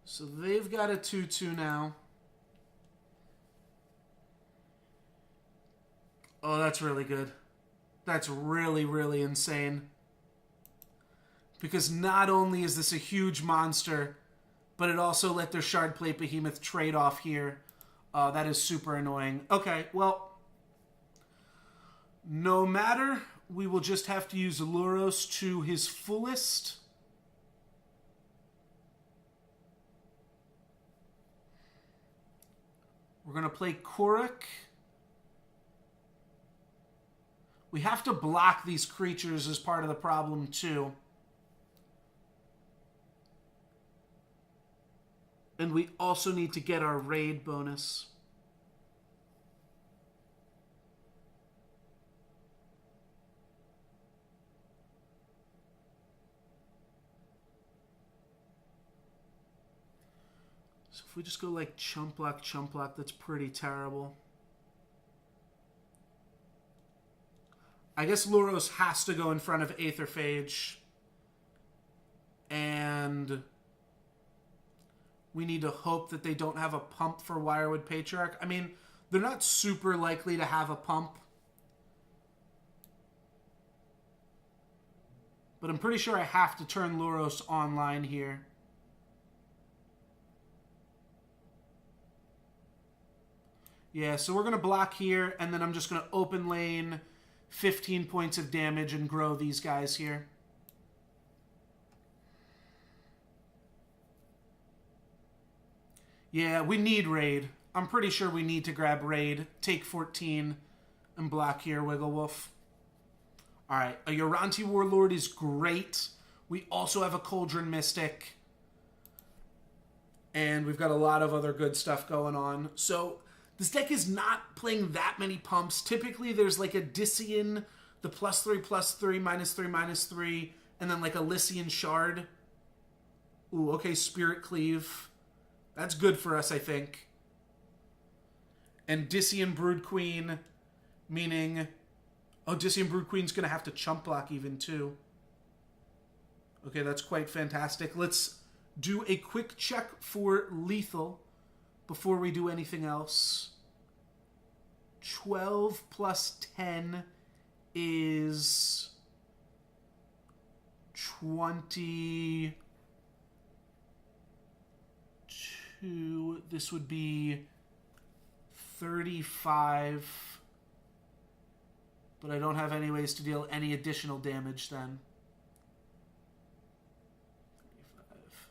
So they've got a 2/2 now. Oh, that's really good. That's really, really insane. Because not only is this a huge monster, but it also let their Shardplate Behemoth trade off here. That is super annoying. Okay, well, no matter. We will just have to use Luros to his fullest. We're going to play Korok. We have to block these creatures as part of the problem, too. And we also need to get our raid bonus. So if we just go like chump block, that's pretty terrible. I guess Luros has to go in front of Aetherphage. And we need to hope that they don't have a pump for Wirewood Patriarch. I mean, they're not super likely to have a pump. But I'm pretty sure I have to turn Luros online here. Yeah, so we're going to block here, and then I'm just going to open lane 15 points of damage and grow these guys here. Yeah, we need raid. I'm pretty sure we need to grab raid, take 14, and block here, Wigglewolf. Alright, a Uranti Warlord is great. We also have a Cauldron Mystic. And we've got a lot of other good stuff going on. So, this deck is not playing that many pumps. Typically, there's like a Disian, the +3/+3, -3/-3, and then like a Lycian Shard. Ooh, okay, Spirit Cleave. That's good for us, I think. And Disian Brood Queen, meaning... Oh, Disian Brood Queen's going to have to chump block even, too. Okay, that's quite fantastic. Let's do a quick check for lethal before we do anything else. 12 plus 10 is 22. This would be 35. But I don't have any ways to deal any additional damage then. 35.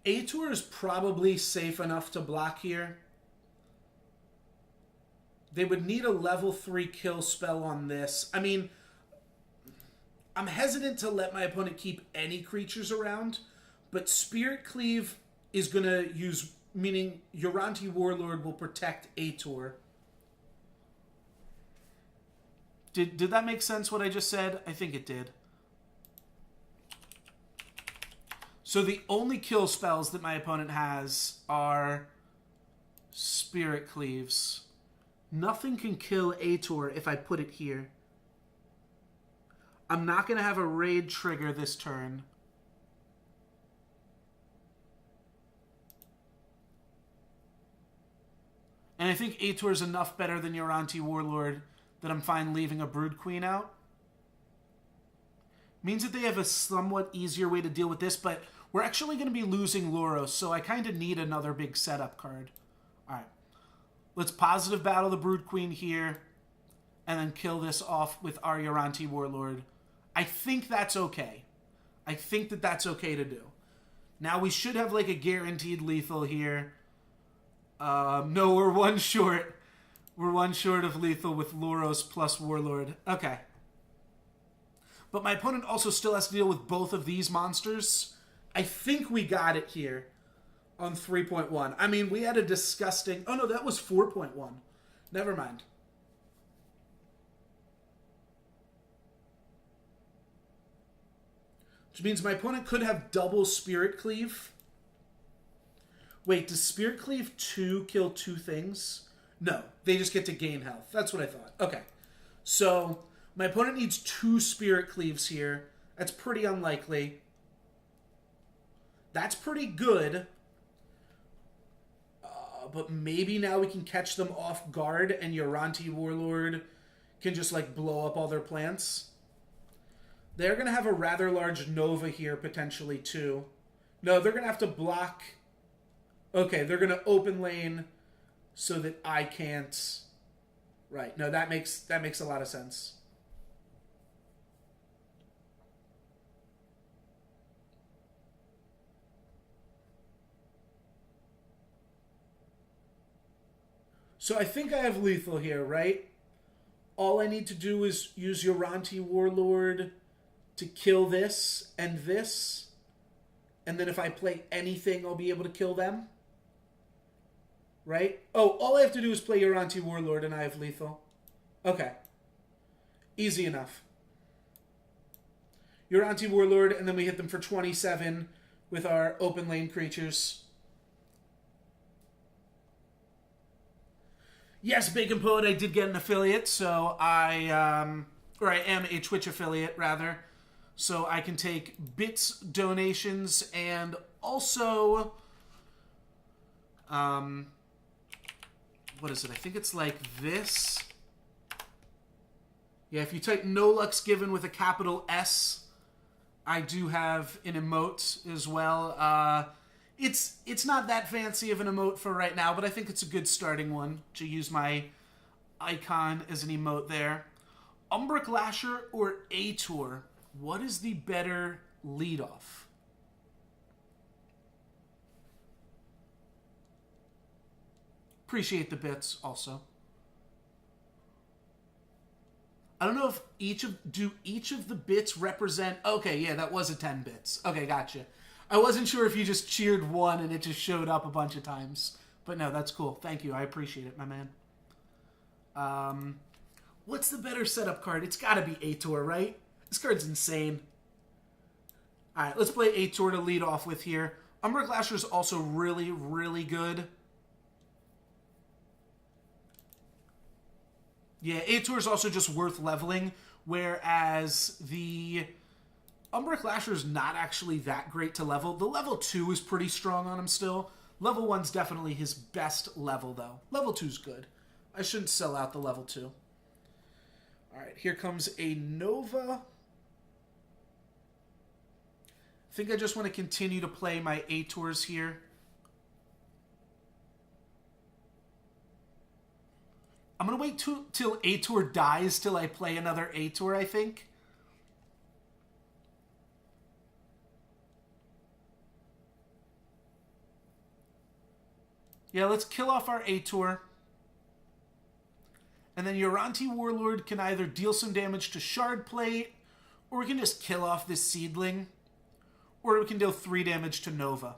Ator is probably safe enough to block here. They would need a level 3 kill spell on this. I mean, I'm hesitant to let my opponent keep any creatures around, but Spirit Cleave is going to use, meaning Uranti Warlord will protect Ator. Did that make sense, what I just said? I think it did. So the only kill spells that my opponent has are Spirit Cleaves. Nothing can kill Ator if I put it here. I'm not going to have a raid trigger this turn. And I think Ator is enough better than Uranti Warlord that I'm fine leaving a Brood Queen out. Means that they have a somewhat easier way to deal with this, but we're actually going to be losing Loros, so I kind of need another big setup card. Alright. Let's positive battle the Brood Queen here, and then kill this off with our Uranti Warlord. I think that's okay. I think that that's okay to do. Now we should have like a guaranteed lethal here. No, we're one short. We're one short of lethal with Loros plus Warlord. Okay. But my opponent also still has to deal with both of these monsters. I think we got it here on 3.1. I mean, we had a disgusting... Oh, no, that was 4.1. Never mind. Which means my opponent could have double Spirit Cleave. Wait, does Spirit Cleave 2 kill 2 things? No, they just get to gain health. That's what I thought. Okay. So, my opponent needs 2 Spirit Cleaves here. That's pretty unlikely. That's pretty good. But maybe now we can catch them off guard and Uranti Warlord can just, like, blow up all their plants. They're going to have a rather large Nova here, potentially, too. No, they're going to have to block... Okay, they're going to open lane so that I can't... Right, no, that makes a lot of sense. So I think I have lethal here, right? All I need to do is use Uranti Warlord to kill this, and then if I play anything, I'll be able to kill them. Right? Oh, all I have to do is play Uranti Warlord and I have lethal. Okay. Easy enough. Uranti Warlord, and then we hit them for 27 with our open lane creatures. Yes, Bacon Poet, I did get an affiliate, so I am a Twitch affiliate, rather. So I can take bits, donations, and also, what is it? I think it's like this. Yeah, if you type NoLucksGiven with a capital S, I do have an emote as well. It's not that fancy of an emote for right now, but I think it's a good starting one to use my icon as an emote there. Umbric Lasher or Ator? What is the better leadoff? Appreciate the bits also. I don't know if each of the bits represent... Okay, yeah, that was a 10 bits. Okay, gotcha. I wasn't sure if you just cheered one and it just showed up a bunch of times. But no, that's cool. Thank you. I appreciate it, my man. What's the better setup card? It's got to be Ator, right? This card's insane. All right, let's play Ator to lead off with here. Umbra Clasher is also really, really good. Yeah, Ator is also just worth leveling, whereas the Umbra Clasher is not actually that great to level. The level 2 is pretty strong on him still. Level 1's definitely his best level, though. Level 2's good. I shouldn't sell out the level 2. All right, here comes a Nova. I think I just want to continue to play my Ators here. I'm going to wait till Ator dies till I play another Ator, I think. Yeah, let's kill off our Ator. And then Uranti Warlord can either deal some damage to Shard Plate, or we can just kill off this Seedling, or we can deal 3 damage to Nova.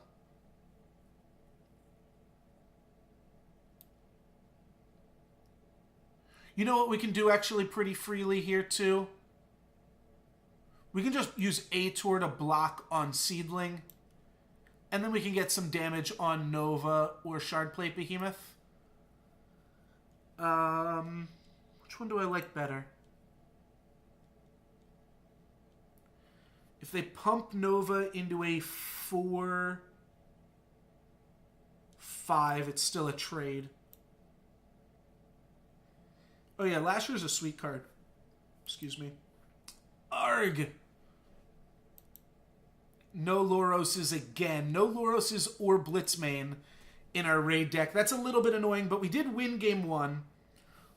You know what we can do actually pretty freely here too? We can just use Ator to block on Seedling, and then we can get some damage on Nova or Shardplate Behemoth. Which one do I like better? If they pump Nova into a 4-5, it's still a trade. Oh yeah, Lasher's a sweet card. Excuse me. Arg! No Loroses again. No Loroses or Blitzmane in our raid deck. That's a little bit annoying, but we did win game 1.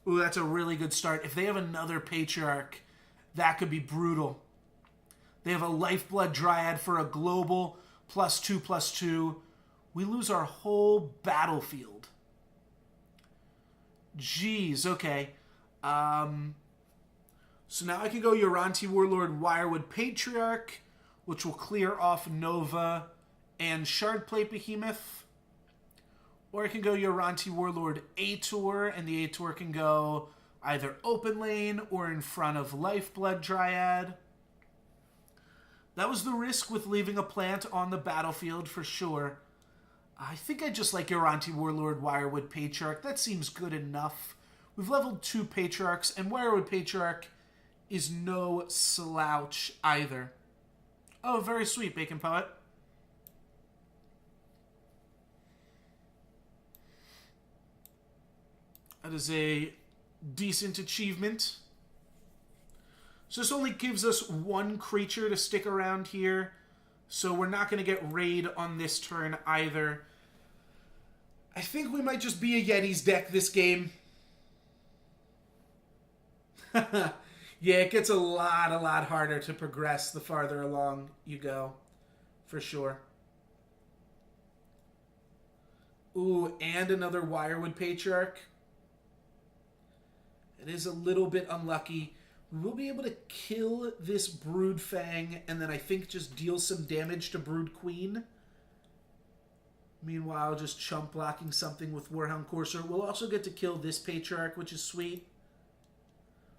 Ooh, that's a really good start. If they have another Patriarch, that could be brutal. They have a Lifeblood Dryad for a global +2/+2. We lose our whole battlefield. Jeez, okay. So now I can go Uranti Warlord, Wirewood Patriarch, which will clear off Nova and Shardplate Behemoth. Or I can go Uranti Warlord Ator, and the Ator can go either open lane or in front of Lifeblood Dryad. That was the risk with leaving a plant on the battlefield for sure. I think I just like Uranti Warlord, Wirewood Patriarch. That seems good enough. We've leveled 2 Patriarchs, and Wirewood Patriarch is no slouch either. Oh, very sweet, Bacon Poet. That is a decent achievement. So this only gives us 1 creature to stick around here. So we're not going to get raid on this turn either. I think we might just be a Yeti's deck this game. Yeah, it gets a lot harder to progress the farther along you go. For sure. Ooh, and another Wirewood Patriarch. It is a little bit unlucky. We'll be able to kill this Brood Fang and then I think just deal some damage to Brood Queen. Meanwhile, just chump blocking something with Warhound Courser. We'll also get to kill this Patriarch, which is sweet.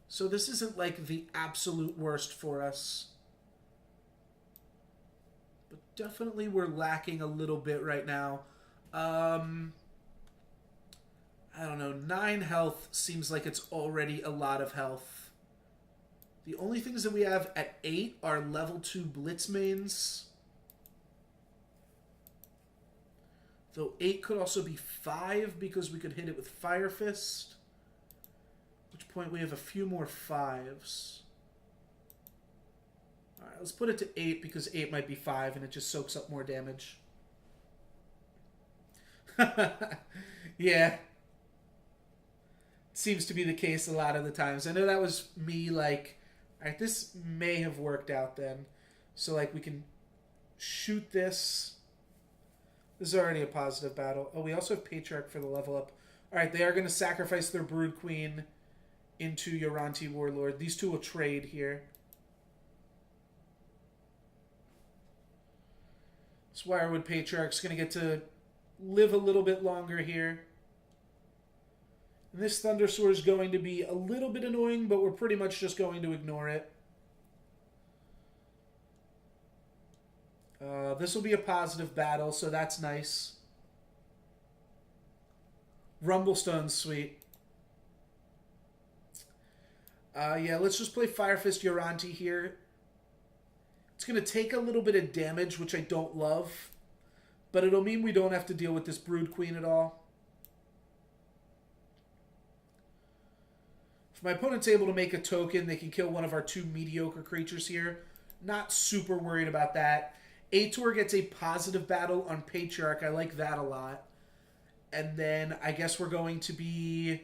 So this isn't like the absolute worst for us. But definitely we're lacking a little bit right now. I don't know. 9 health seems like it's already a lot of health. The only things that we have at 8 are level 2 Blitzmanes. Though 8 could also be 5 because we could hit it with Fire Fist. At which point we have a few more 5s. Alright, let's put it to 8 because 8 might be 5 and it just soaks up more damage. Yeah. Seems to be the case a lot of the times. I know that was me like, alright, this may have worked out then. So like we can shoot this. This is already a positive battle. Oh, we also have Patriarch for the level up. Alright, they are going to sacrifice their Brood Queen into Uranti Warlord. These two will trade here. This Wirewood Patriarch's going to get to live a little bit longer here. And this Thundersword is going to be a little bit annoying, but we're pretty much just going to ignore it. This will be a positive battle, so that's nice. Rumblestone's sweet. Yeah, let's just play Fire Fist Yoranti here. It's going to take a little bit of damage, which I don't love. But it'll mean we don't have to deal with this Brood Queen at all. If my opponent's able to make a token, they can kill one of our 2 mediocre creatures here. Not super worried about that. Ator gets a positive battle on Patriarch. I like that a lot. And then I guess we're going to be...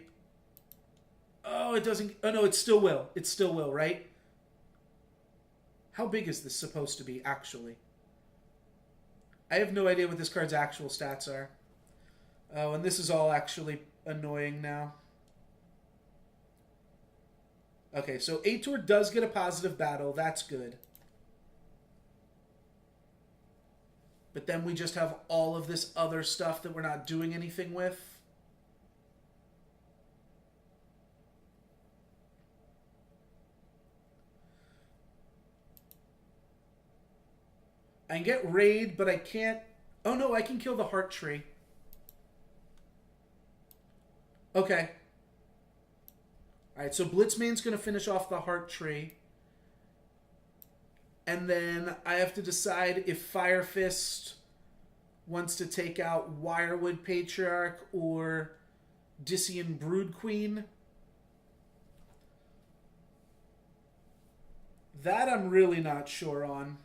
Oh, it doesn't... Oh, no, it still will. It still will, right? How big is this supposed to be, actually? I have no idea what this card's actual stats are. Oh, and this is all actually annoying now. Okay, so Ator does get a positive battle. That's good. But then we just have all of this other stuff that we're not doing anything with. I can get Raid, but I can't... Oh, no, I can kill the Heart Tree. Okay. Alright, so Blitzmane's going to finish off the Heart Tree. And then I have to decide if Fire Fist wants to take out Wirewood Patriarch or Dissian Brood Queen. That I'm really not sure on.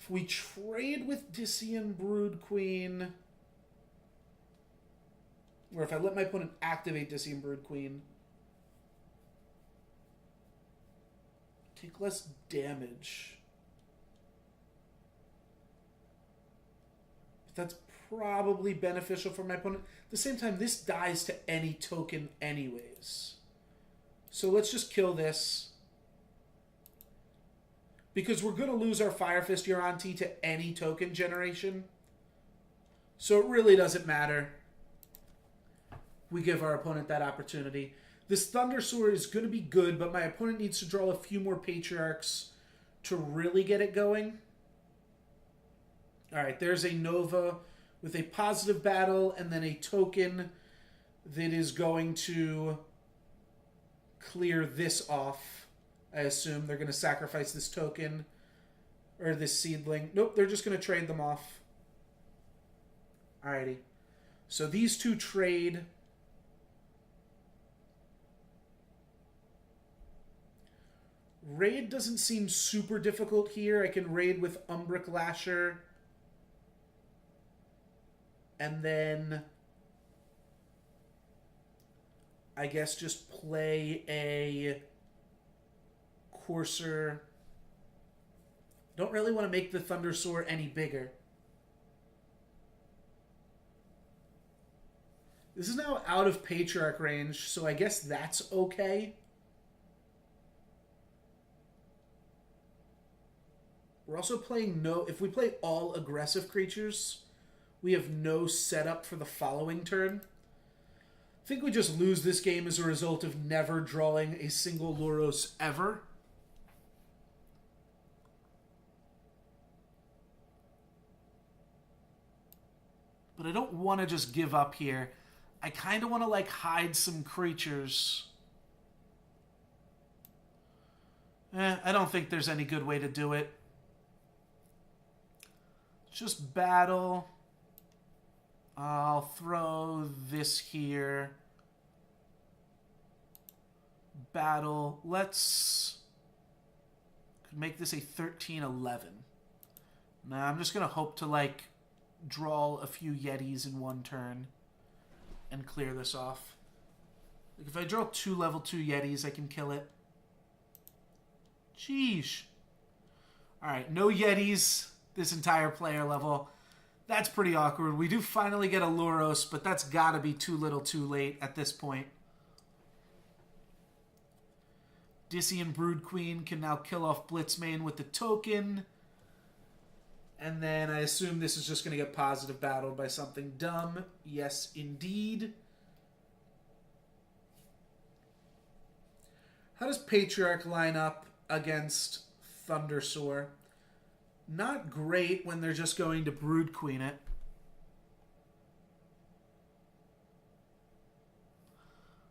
If we trade with Dissian Brood Queen, or if I let my opponent activate Dissian Brood Queen, take less damage. That's probably beneficial for my opponent. At the same time, this dies to any token anyways. So let's just kill this. Because we're going to lose our Fire Fist Yoranti to any token generation. So it really doesn't matter. We give our opponent that opportunity. This Thunder Sword is going to be good, but my opponent needs to draw a few more Patriarchs to really get it going. Alright, there's a Nova with a positive battle and then a token that is going to clear this off. I assume they're going to sacrifice this token or this seedling. Nope, they're just going to trade them off. Alrighty. So these two trade. Raid doesn't seem super difficult here. I can raid with Umbric Lasher. And then I guess just play a Courser. Don't really want to make the Thunder Sword any bigger. This is now out of Patriarch range, so I guess that's okay. We're also playing no... If we play all aggressive creatures, we have no setup for the following turn. I think we just lose this game as a result of never drawing a single Luros ever. But I don't want to just give up here. I kind of want to, like, hide some creatures. I don't think there's any good way to do it. Just battle. I'll throw this here. Battle. Let's make this a 13-11. Now, I'm just going to hope to, like, draw a few Yetis in one turn and clear this off. Like, if I draw 2 level 2 Yetis, I can kill it. Jeez. Alright, no Yetis this entire player level. That's pretty awkward. We do finally get a Luros, but that's gotta be too little too late at this point. Dissian Brood Queen can now kill off Blitzmane with the token. And then I assume this is just going to get positive battled by something dumb. Yes, indeed. How does Patriarch line up against Thundersoar. Not great when they're just going to Brood Queen it.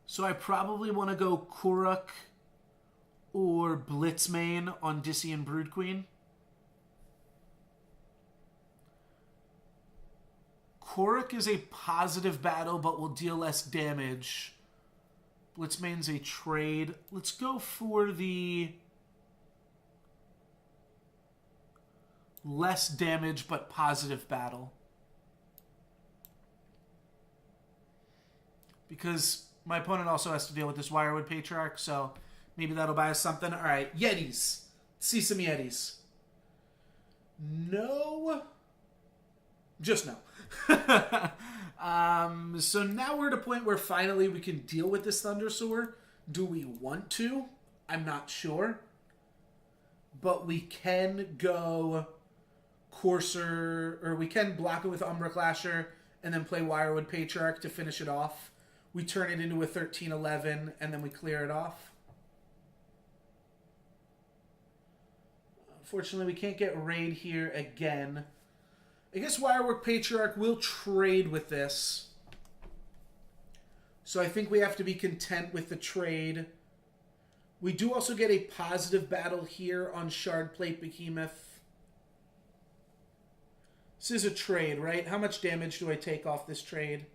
So I probably want to go Korok or Blitzmane on Dissy and Brood Queen. Korok is a positive battle, but will deal less damage. Blitzmane's a trade. Let's go for the less damage, but positive battle. Because my opponent also has to deal with this Wirewood Patriarch, so maybe that'll buy us something. All right, Yetis. Let's see some Yetis. No. Just no. So now we're at a point where finally we can deal with this Thundersoar. Do we want to? I'm not sure. But we can go Courser, or we can block it with Umbra Clasher and then play Wirewood Patriarch to finish it off. We turn it into a 13-11 and then we clear it off. Unfortunately, we can't get Raid here again. I guess Wirework Patriarch will trade with this. So I think we have to be content with the trade. We do also get a positive battle here on Shardplate Behemoth. This is a trade, right? How much damage do I take off this trade?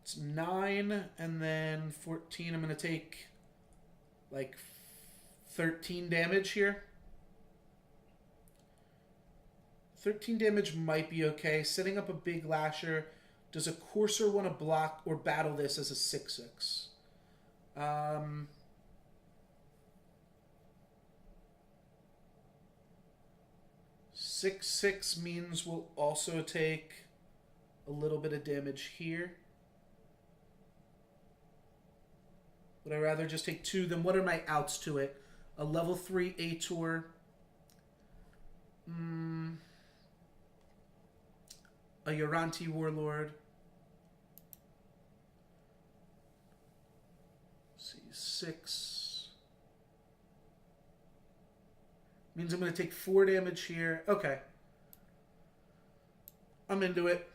It's 9 and then 14. I'm going to take like 13 damage here. 13 damage might be okay. Setting up a big Lasher. Does a Courser want to block or battle this as a 6/6? 6/6 means we'll also take a little bit of damage here. Would I rather just take 2? Then what are my outs to it? A level 3 Ator. A Uranti Warlord. Let's see, 6. Means I'm going to take 4 damage here. Okay. I'm into it.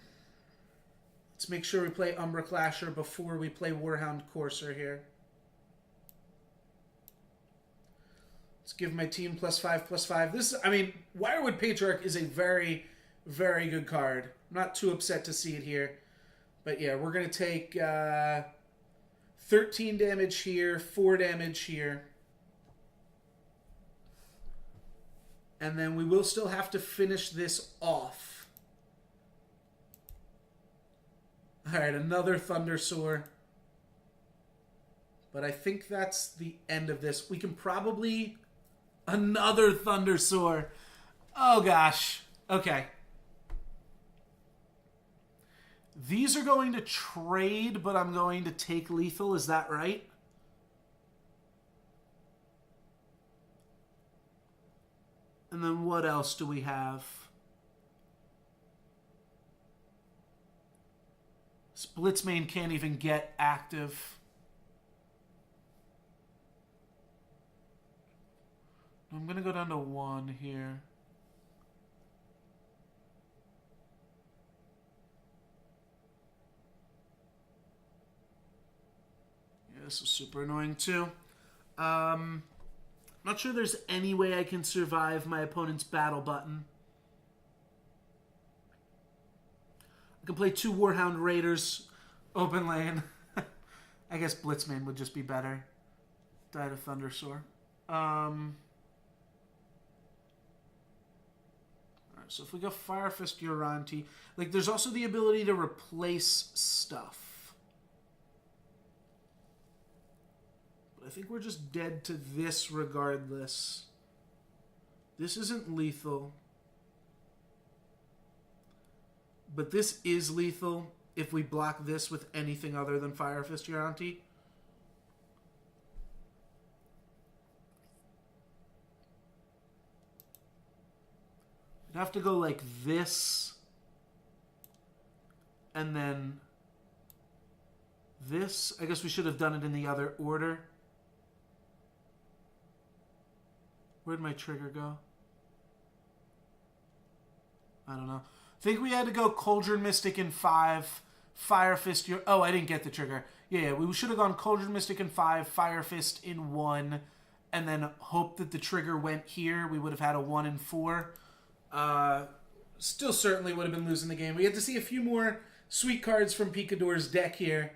Let's make sure we play Umbra Clasher before we play Warhound Courser here. Let's give my team +5/+5. This is, I mean, Wirewood Patriarch is a very, very good card. I'm not too upset to see it here. But yeah, we're going to take 13 damage here, 4 damage here. And then we will still have to finish this off. Alright, another Thundersoar. But I think that's the end of this. We can probably... Another Thundersoar. Oh gosh. Okay. These are going to trade, but I'm going to take lethal. Is that right? And then what else do we have? Blitzmane can't even get active. I'm going to go down to 1 here. Yeah, this is super annoying too. Not sure there's any way I can survive my opponent's battle button. I can play 2 Warhound Raiders, open lane. I guess Blitzmane would just be better. Die to Thundersoar. Alright, so if we go Fire Fist Uranti, like there's also the ability to replace stuff. I think we're just dead to this regardless. This isn't lethal. But this is lethal if we block this with anything other than Fire Fist Uranti. I'd have to go like this. And then this. I guess we should have done it in the other order. Where'd my trigger go? I don't know. I think we had to go Cauldron Mystic in 5, Fire Fist... Oh, I didn't get the trigger. Yeah, we should have gone Cauldron Mystic in 5, Fire Fist in 1, and then hope that the trigger went here. We would have had a 1 and 4. Still certainly would have been losing the game. We had to see a few more sweet cards from Picador's deck here.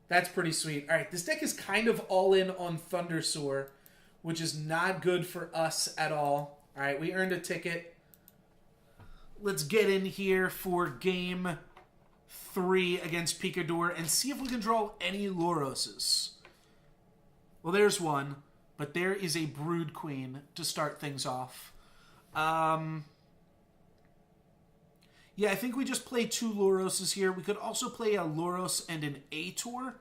That's pretty sweet. All right, this deck is kind of all in on Thundersoar, which is not good for us at all. All right, we earned a ticket. Let's get in here for game 3 against Picador and see if we can draw any Luroses. Well, there's one, but there is a Brood Queen to start things off. Yeah, I think we just play 2 Luroses here. We could also play a Luros and an Ator.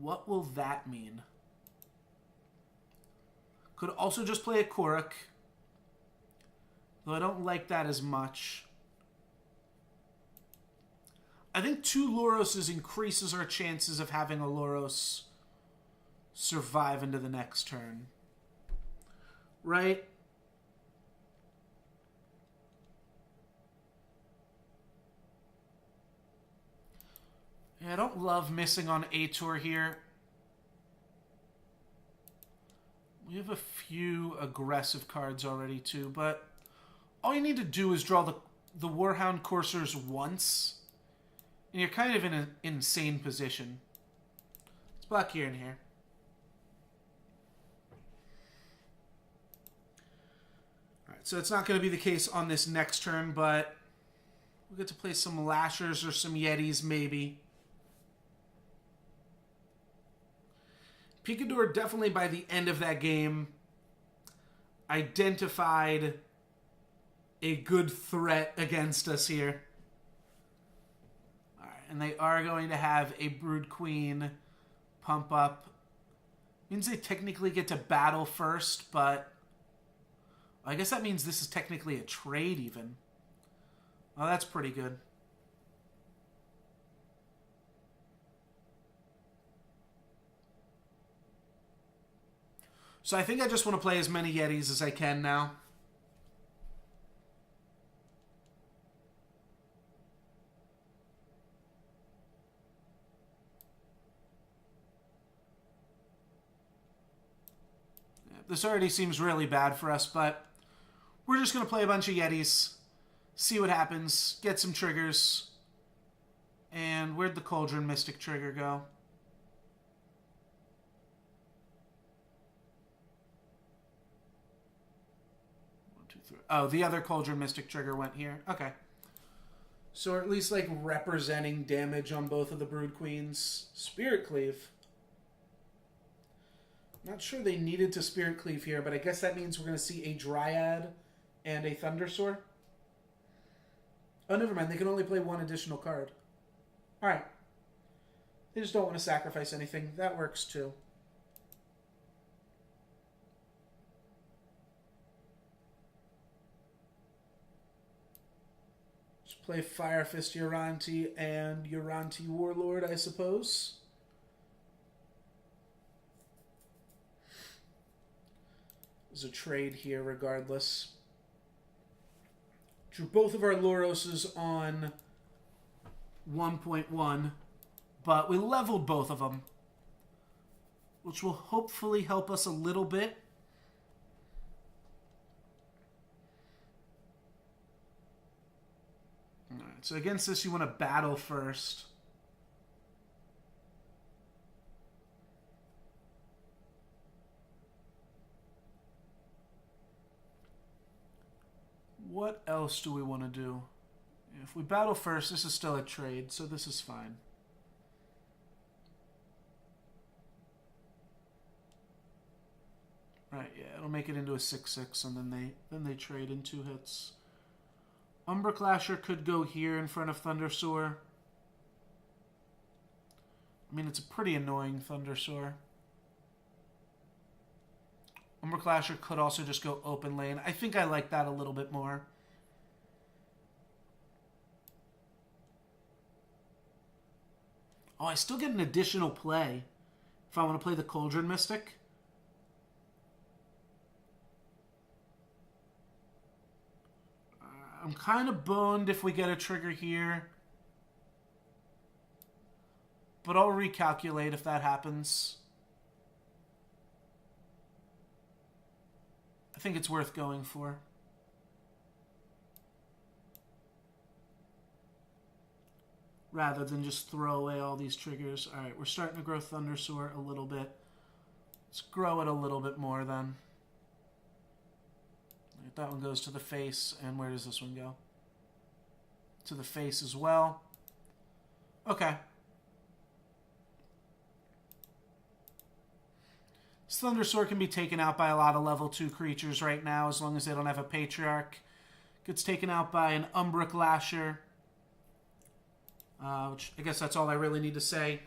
What will that mean? Could also just play a Korok. Though I don't like that as much. I think 2 Luroses increases our chances of having a Luros survive into the next turn. Right? Yeah, I don't love missing on Ator here. We have a few aggressive cards already too, but all you need to do is draw the Warhound Coursers once, and you're kind of in an insane position. Let's block here and here. Alright, so it's not going to be the case on this next turn, but we'll get to play some Lashers or some Yetis maybe. Picador definitely by the end of that game identified a good threat against us here. All right, and they are going to have a Brood Queen pump up. Means they technically get to battle first, but I guess that means this is technically a trade even. Oh, that's pretty good. So I think I just want to play as many Yetis as I can now. This already seems really bad for us, but we're just going to play a bunch of Yetis, see what happens, get some triggers. And where'd the Cauldron Mystic trigger go? Oh, the other Cauldron Mystic trigger went here. Okay. So we're at least, like, representing damage on both of the Brood Queens. Spirit Cleave. Not sure they needed to Spirit Cleave here, but I guess that means we're going to see a Dryad and a Thundersoar. Oh, never mind. They can only play one additional card. Alright. They just don't want to sacrifice anything. That works, too. Play Fire Fist Uranti and Uranti Warlord, I suppose. There's a trade here regardless. Drew both of our Luroses on 1.1, but we leveled both of them, which will hopefully help us a little bit. Alright, so against this you want to battle first. What else do we want to do? If we battle first, this is still a trade, so this is fine. Right, yeah, it'll make it into a 6/6, and then they trade in 2 hits. Umberclasher could go here in front of Thundersoar. I mean, it's a pretty annoying Thundersoar. Umberclasher could also just go open lane. I think I like that a little bit more. Oh, I still get an additional play if I want to play the Cauldron Mystic. I'm kind of boned if we get a trigger here. But I'll recalculate if that happens. I think it's worth going for. Rather than just throw away all these triggers. Alright, we're starting to grow Thundersoar a little bit. Let's grow it a little bit more then. That one goes to the face, and where does this one go? To the face as well. Okay. This Thundersoar can be taken out by a lot of level 2 creatures right now, as long as they don't have a Patriarch. Gets taken out by an Umbric Lasher. Which I guess that's all I really need to say.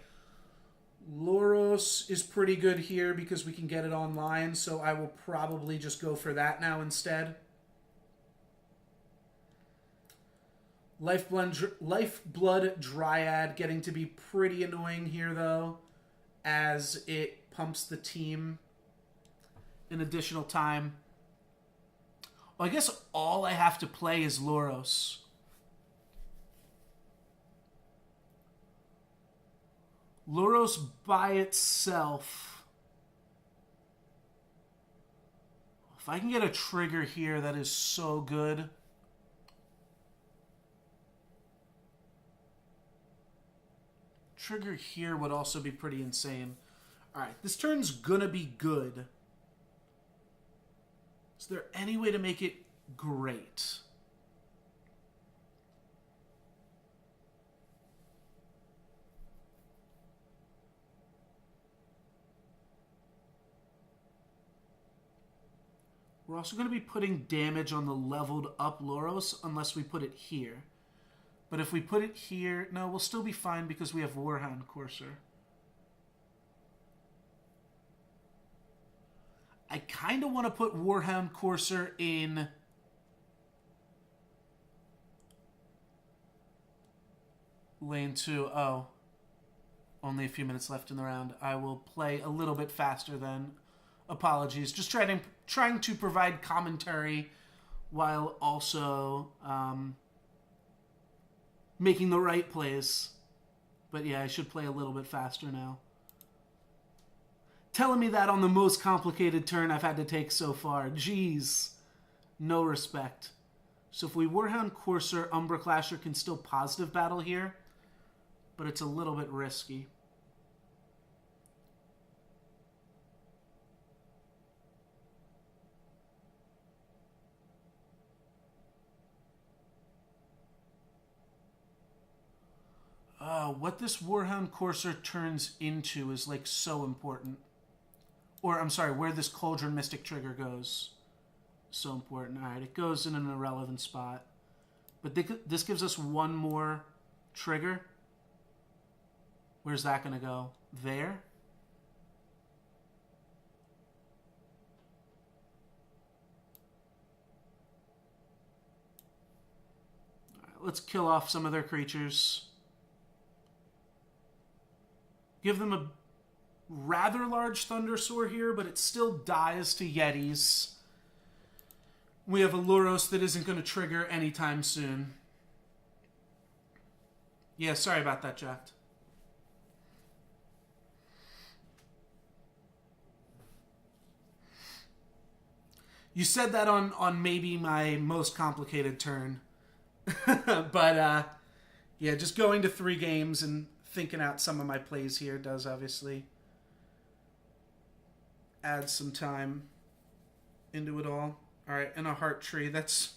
Loros is pretty good here because we can get it online, so I will probably just go for that now instead. Lifeblood Dryad getting to be pretty annoying here, though, as it pumps the team an additional time. Well, I guess all I have to play is Loros. Loros by itself. If I can get a trigger here, that is so good. Trigger here would also be pretty insane. Alright, this turn's gonna be good. Is there any way to make it great? We're also going to be putting damage on the leveled up Loros unless we put it here. But if we put it here, no, we'll still be fine because we have Warhound Courser. I kind of want to put Warhound Courser in lane 2. Oh, only a few minutes left in the round. I will play a little bit faster then. Apologies. Just trying to provide commentary while also making the right plays. But yeah, I should play a little bit faster now. Telling me that on the most complicated turn I've had to take so far. Jeez. No respect. So if we Warhound Courser, Umbric Lasher can still positive battle here. But it's a little bit risky. What this Warhound Courser turns into is, like, so important. Or, I'm sorry, where this Cauldron Mystic trigger goes. So important. Alright, it goes in an irrelevant spot. But this gives us one more trigger. Where's that going to go? There? Alright, let's kill off some of their creatures. Give them a rather large Thundersoar here, but it still dies to Yetis. We have a Loros that isn't going to trigger anytime soon. Yeah, sorry about that, Jack. You said that on maybe my most complicated turn. But, yeah, just going to 3 games and thinking out some of my plays here does obviously add some time into it all. Alright, and a Heart Tree. That's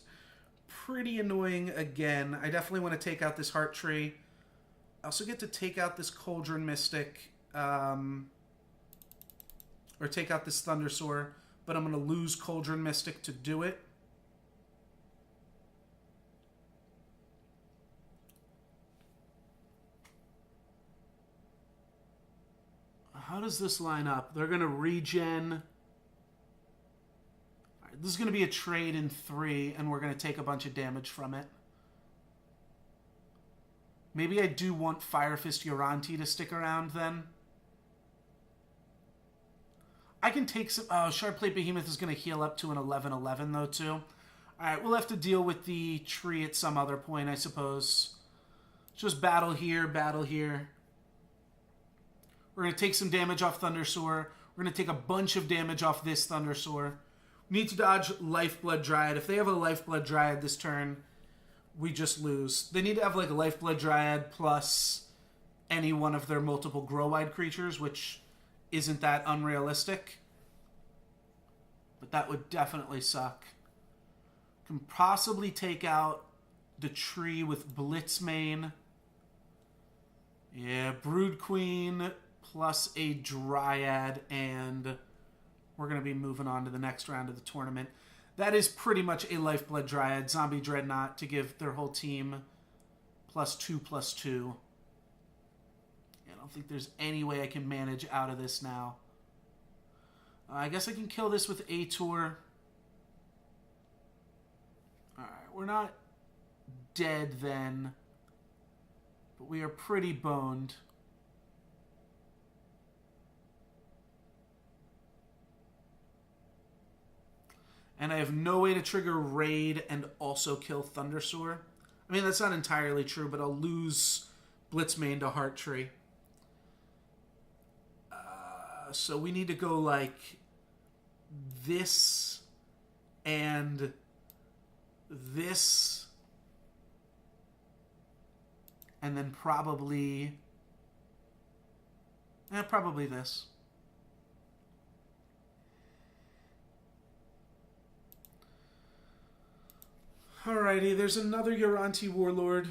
pretty annoying again. I definitely want to take out this Heart Tree. I also get to take out this Cauldron Mystic. Or take out this Thundersoar. But I'm going to lose Cauldron Mystic to do it. How does this line up? They're going to regen. Right, this is going to be a trade in 3, and we're going to take a bunch of damage from it. Maybe I do want Fire Fist Uranti to stick around then. I can take some... Oh, Shard Plate Behemoth is going to heal up to an 11/11 though, too. Alright, we'll have to deal with the tree at some other point, I suppose. Just battle here, battle here. We're going to take some damage off Thundersoar. We're going to take a bunch of damage off this Thundersoar. We need to dodge Lifeblood Dryad. If they have a Lifeblood Dryad this turn, we just lose. They need to have like a Lifeblood Dryad plus any one of their multiple Grow-Wide creatures, which isn't that unrealistic. But that would definitely suck. Can possibly take out the tree with Blitzmane. Yeah, Brood Queen plus a Dryad, and we're going to be moving on to the next round of the tournament. That is pretty much a Lifeblood Dryad, Zombie Dreadnought to give their whole team +2/+2. I don't think there's any way I can manage out of this now. I guess I can kill this with Ator. Alright, we're not dead then, but we are pretty boned. And I have no way to trigger Raid and also kill Thundersoar. I mean, that's not entirely true, but I'll lose Blitzmane to Heart Tree. So we need to go like this and this. And then probably this. Alrighty, there's another Uranti Warlord,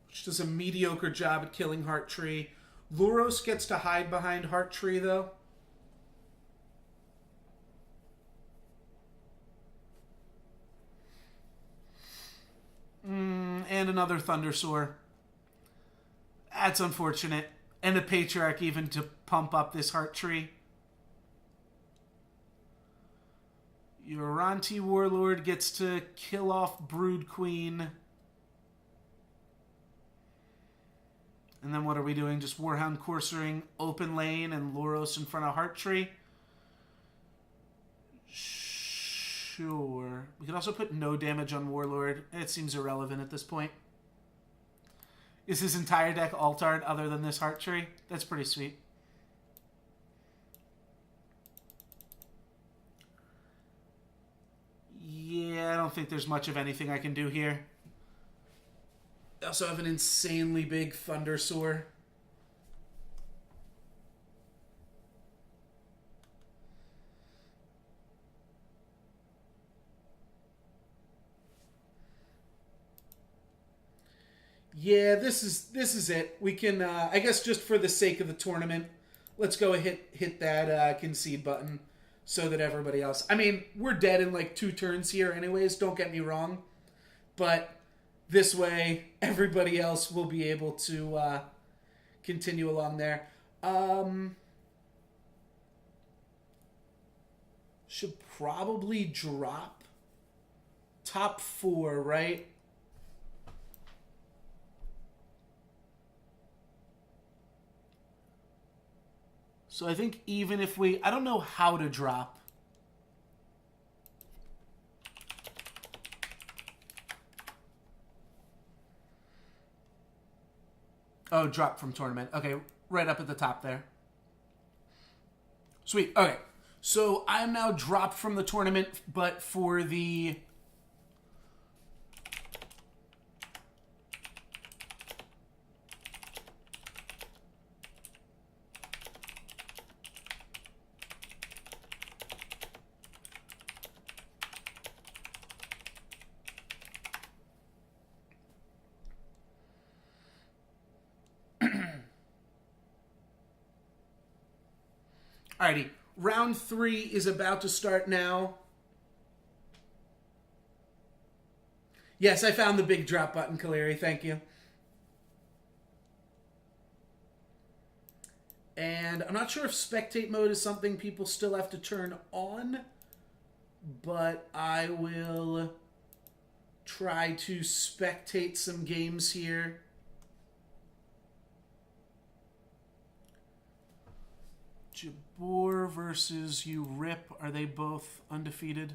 which does a mediocre job at killing Heart Tree. Luros gets to hide behind Heart Tree, though. And another Thundersoar. That's unfortunate. And a Patriarch even to pump up this Heart Tree. Uranti Warlord gets to kill off Brood Queen. And then what are we doing? Just Warhound Coursering open lane and Luros in front of Heart Tree? Sure. We could also put no damage on Warlord. It seems irrelevant at this point. Is his entire deck altered other than this Heart Tree? That's pretty sweet. Yeah, I don't think there's much of anything I can do here. I also have an insanely big Thundersoar. Yeah, this is it. We can, I guess just for the sake of the tournament, let's go hit that concede button so that everybody else... I mean, we're dead in like 2 turns here anyways, don't get me wrong. But this way, everybody else will be able to continue along there. Should probably drop top 4, right? So I think even if we... I don't know how to drop. Oh, drop from tournament. Okay, right up at the top there. Sweet. Okay. So I am now dropped from the tournament, but for the... Alrighty, round 3 is about to start now. Yes, I found the big drop button, Kaleri, thank you. And I'm not sure if spectate mode is something people still have to turn on, but I will try to spectate some games here. Jabor versus you, Rip. Are they both undefeated?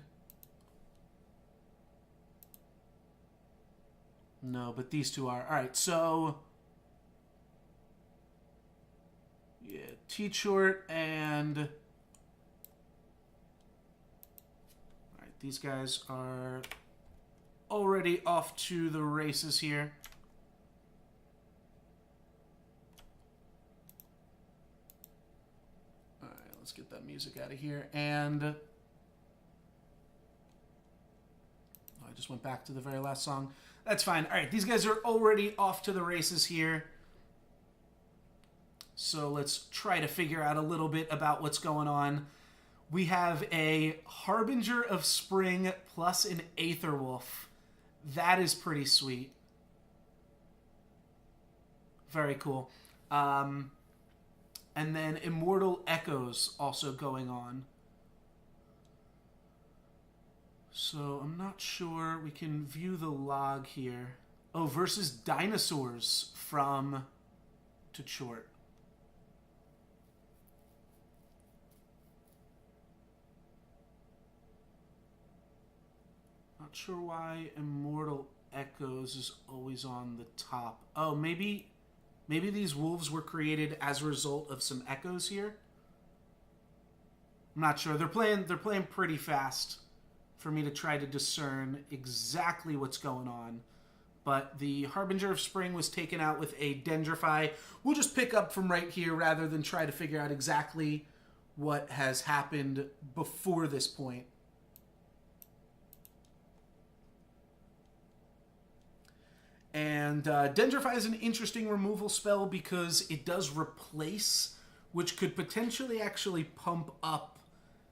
No, but these two are. All right, so yeah, T-Short and all right, these guys are already off to the races here. All right, let's get that music out of here. And I just went back to the very last song. That's fine. All right, these guys are already off to the races here. So let's try to figure out a little bit about what's going on. We have a Harbinger of Spring plus an Aetherwolf. That is pretty sweet. Very cool. And then Immortal Echoes also going on. So I'm not sure. We can view the log here. Oh, versus Dinosaurs from T-Short. Not sure why Immortal Echoes is always on the top. Oh, maybe these wolves were created as a result of some echoes here. I'm not sure. They're playing pretty fast for me to try to discern exactly what's going on. But the Harbinger of Spring was taken out with a Dendrify. We'll just pick up from right here rather than try to figure out exactly what has happened before this point. And Dendrify is an interesting removal spell because it does replace, which could potentially actually pump up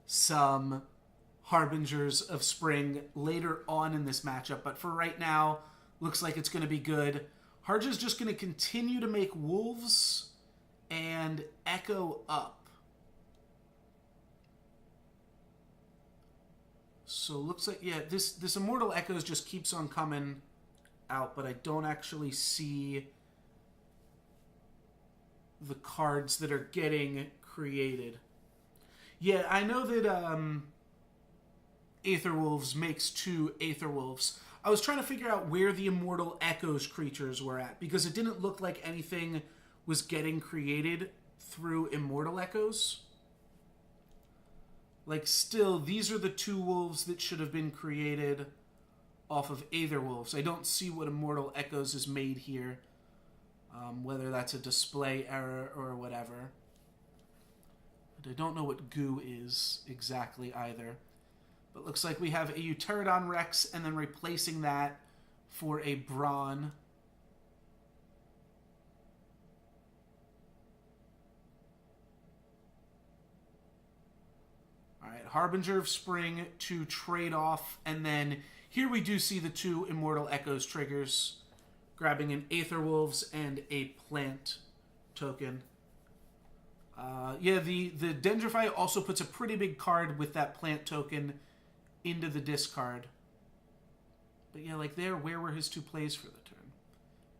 some Harbingers of Spring later on in this matchup. But for right now, looks like it's going to be good. Harj is just going to continue to make wolves and echo up. So looks like, yeah, this Immortal Echoes just keeps on coming out, but I don't actually see the cards that are getting created. Yeah, I know that Aetherwolves makes 2 Aetherwolves. I was trying to figure out where the Immortal Echoes creatures were at, because it didn't look like anything was getting created through Immortal Echoes. Like, still, these are the 2 wolves that should have been created off of Aetherwolves. I don't see what Immortal Echoes is made here, whether that's a display error or whatever. But I don't know what goo is exactly either. But looks like we have a Euterodon Rex, and then replacing that for a Brawn. Alright, Harbinger of Spring to trade off, and then here we do see the 2 Immortal Echoes triggers, grabbing an Aetherwolves and a Plant token. Yeah, the Dendrify also puts a pretty big card with that Plant token into the discard. But yeah, like there, where were his 2 plays for the turn?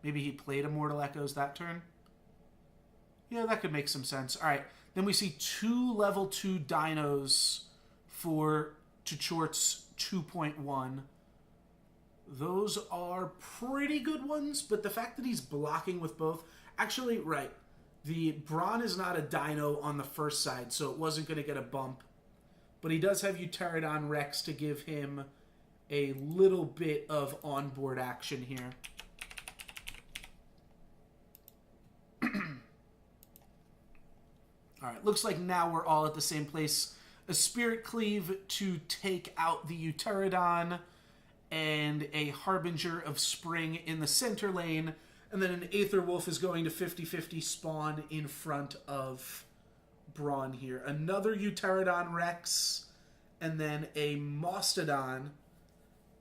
Maybe he played Immortal Echoes that turn? Yeah, that could make some sense. Alright, then we see 2 level 2 dinos for T-Short's 2.1. Those are pretty good ones, but the fact that he's blocking with both... Actually, right. The Brawn is not a dino on the first side, so it wasn't going to get a bump. But he does have Euterodon Rex to give him a little bit of onboard action here. Alright, looks like now we're all at the same place. A Spirit Cleave to take out the Euterodon, and a Harbinger of Spring in the center lane, and then an Aetherwolf is going to 50-50 spawn in front of Brawn here. Another Euterodon Rex, and then a Mastodon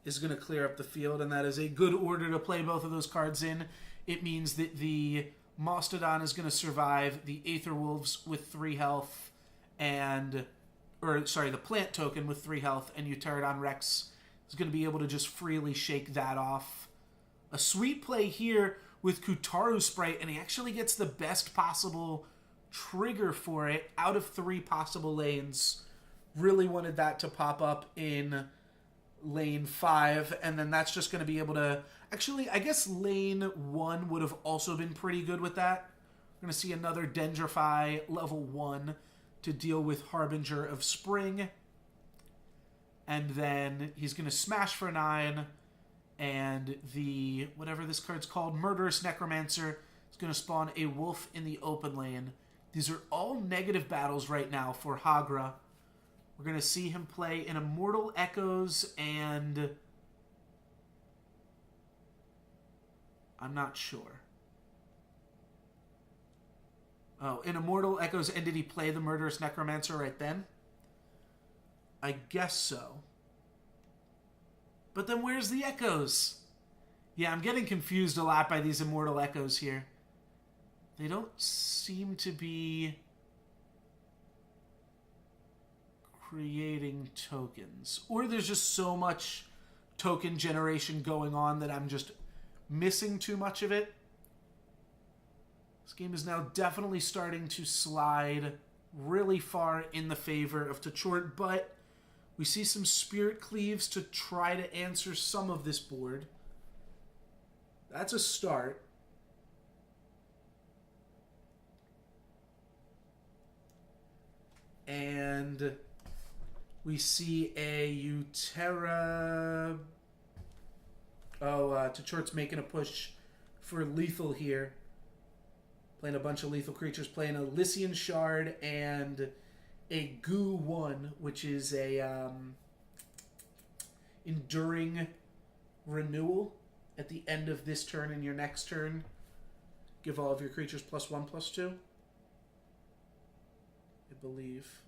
is going to clear up the field, and that is a good order to play both of those cards in. It means that the Mastodon is going to survive, the Aetherwolves with 3 health, the Plant token with 3 health, and Euterodon Rex is going to be able to just freely shake that off. A sweet play here with Kutaru Sprite, and he actually gets the best possible trigger for it out of 3 possible lanes. Really wanted that to pop up in lane 5, and then that's just going to be able to... Actually, I guess lane 1 would have also been pretty good with that. We're going to see another Dendrify level 1 to deal with Harbinger of Spring. And then he's going to smash for 9, and the, whatever this card's called, Murderous Necromancer, is going to spawn a wolf in the open lane. These are all negative battles right now for Hagra. We're going to see him play in Immortal Echoes, and I'm not sure. Oh, in Immortal Echoes, and did he play the Murderous Necromancer right then? I guess so. But then where's the Echoes? Yeah, I'm getting confused a lot by these Immortal Echoes here. They don't seem to be creating tokens. Or there's just so much token generation going on that I'm just missing too much of it. This game is now definitely starting to slide really far in the favor of Tchort, but we see some Spirit Cleaves to try to answer some of this board. That's a start. And we see a Utera. Oh, Tchort's making a push for lethal here. Playing a bunch of lethal creatures, playing a Lycian Shard and a Goo 1, which is a enduring renewal at the end of this turn and your next turn. Give all of your creatures +1/+2. I believe.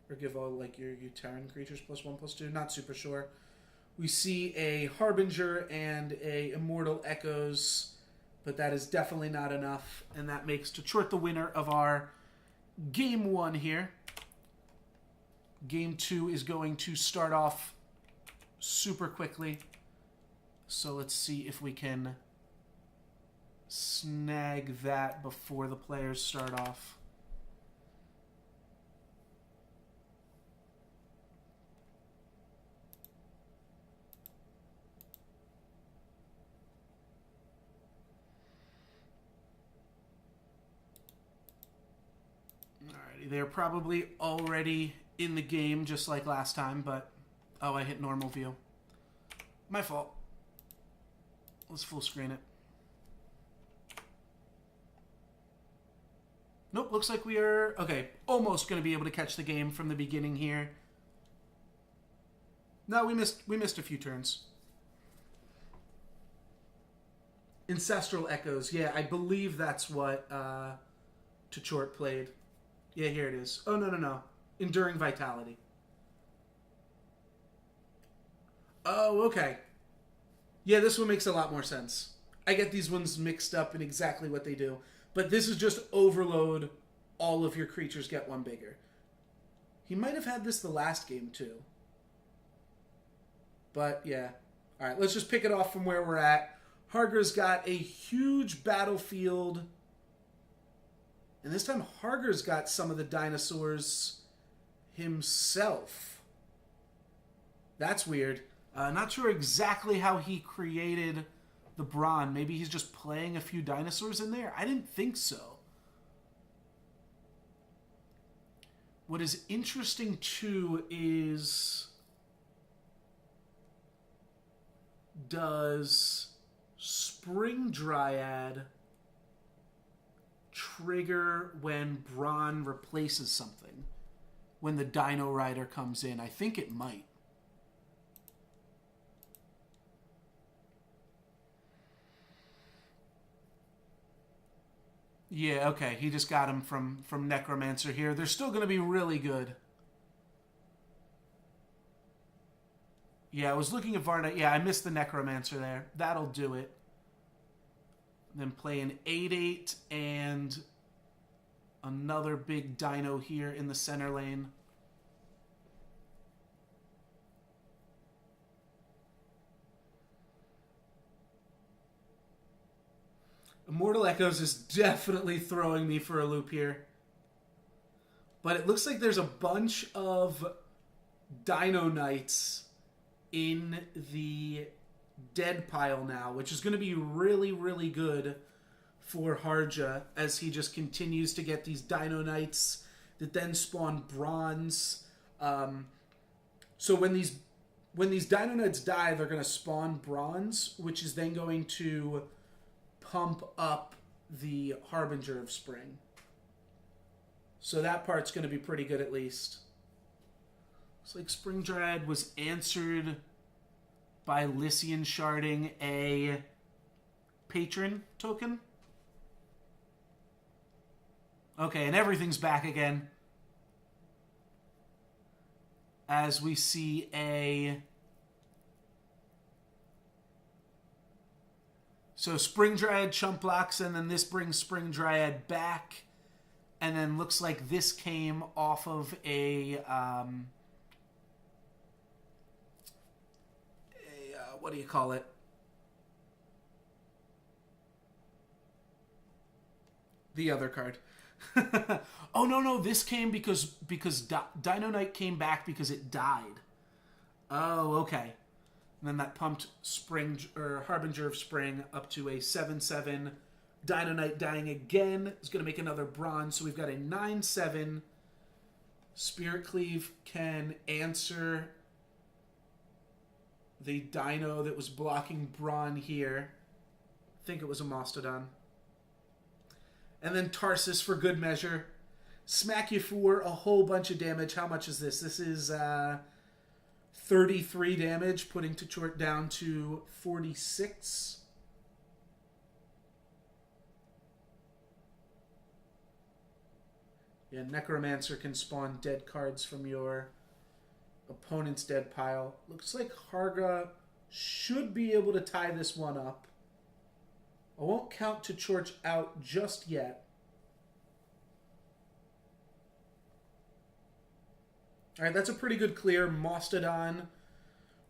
Or give all like your Uteran creatures +1/+2. Not super sure. We see a Harbinger and a Immortal Echoes, but that is definitely not enough, and that makes Tchort the winner of our Game 1 here. Game 2 is going to start off super quickly. So let's see if we can snag that before the players start off. Alrighty, they're probably already in the game just like last time, but... Oh, I hit normal view. My fault. Let's full screen it. Nope, looks like we are... Okay, almost going to be able to catch the game from the beginning here. No, we missed a few turns. Ancestral Echoes. Yeah, I believe that's what Tchort played. Yeah, here it is. Oh, no. Enduring Vitality. Oh, okay. Yeah, this one makes a lot more sense. I get these ones mixed up in exactly what they do. But this is just overload. All of your creatures get one bigger. He might have had this the last game, too. But, yeah. Alright, let's just pick it off from where we're at. Harger's got a huge battlefield. And this time Harger's got some of the dinosaurs himself. That's weird. Not sure exactly how he created the Brawn. Maybe he's just playing a few dinosaurs in there? I didn't think so. What is interesting, too, is... Does Spring Dryad trigger when Brawn replaces something? When the Dino Rider comes in? I think it might. Yeah, okay. He just got him from Necromancer here. They're still going to be really good. Yeah, I was looking at Varna. Yeah, I missed the Necromancer there. That'll do it. Then play an 8/8 and another big dino here in the center lane. Immortal Echoes is definitely throwing me for a loop here. But it looks like there's a bunch of Dino Knights in the dead pile now, which is going to be really, really good for Harja as he just continues to get these Dino Knights that then spawn bronze. So when these Dino Knights die, they're going to spawn bronze, which is then going to pump up the Harbinger of Spring. So that part's going to be pretty good at least. Looks like Spring Dryad was answered by Lycian sharding a patron token. Okay, and everything's back again. As we see a... So Spring Dryad chump blocks, and then this brings Spring Dryad back. And then looks like this came off of a what do you call it? The other card. Oh, no, this came because Dino Knight came back because it died. Oh, okay. And then that pumped Spring or Harbinger of Spring up to a 7/7. Dino Knight dying again is going to make another bronze. So we've got a 9/7. Spirit Cleave can answer the Dino that was blocking Brawn here. I think it was a Mastodon. And then Tarsus for good measure. Smack you for a whole bunch of damage. How much is this? This is 33 damage, putting Tachort down to 46. Yeah, Necromancer can spawn dead cards from your opponent's dead pile. Looks like Harga should be able to tie this one up. I won't count Tachorch out just yet. Alright, that's a pretty good clear. Mastodon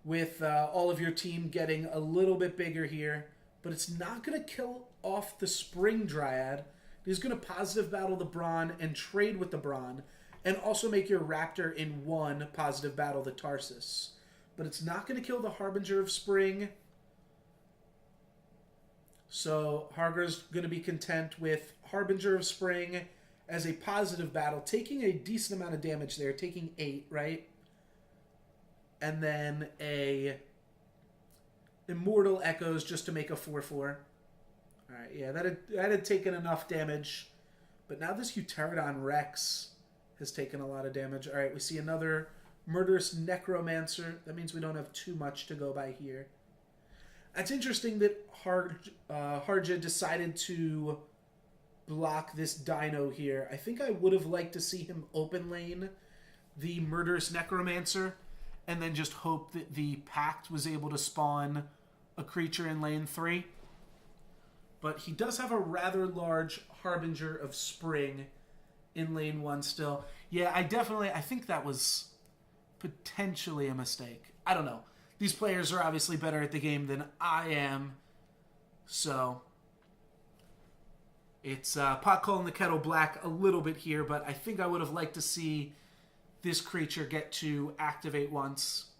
with all of your team getting a little bit bigger here. But it's not going to kill off the Spring Dryad. He's going to positive battle the Brawn and trade with the Brawn. And also make your Raptor in one positive battle the Tarsus. But it's not going to kill the Harbinger of Spring. So Harga's going to be content with Harbinger of Spring as a positive battle, taking a decent amount of damage there, taking 8, right? And then a Immortal Echoes just to make a 4/4. Alright, yeah, that had taken enough damage. But now this Pterodon Rex has taken a lot of damage. Alright, we see another Murderous Necromancer. That means we don't have too much to go by here. It's interesting that Harja decided to block this Dino here. I think I would have liked to see him open lane the Murderous Necromancer and then just hope that the Pact was able to spawn a creature in lane 3. But he does have a rather large Harbinger of Spring in lane 1 still. Yeah, I think that was potentially a mistake. I don't know. These players are obviously better at the game than I am. So it's pot calling the kettle black a little bit here, but I think I would have liked to see this creature get to activate once.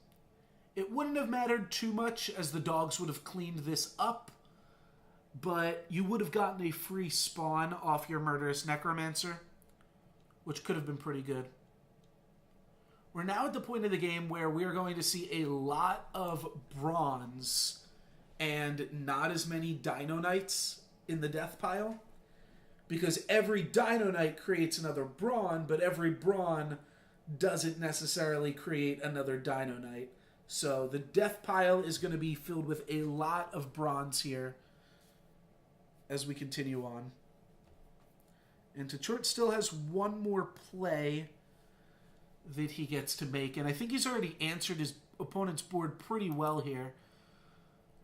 It wouldn't have mattered too much as the dogs would have cleaned this up, but you would have gotten a free spawn off your Murderous Necromancer, which could have been pretty good. We're now at the point of the game where we're going to see a lot of bronze and not as many Dino Knights in the death pile. Because every Dino Knight creates another Brawn, but every Brawn doesn't necessarily create another Dino Knight. So the death pile is going to be filled with a lot of bronze here as we continue on. And Tachort still has one more play that he gets to make, and I think he's already answered his opponent's board pretty well here.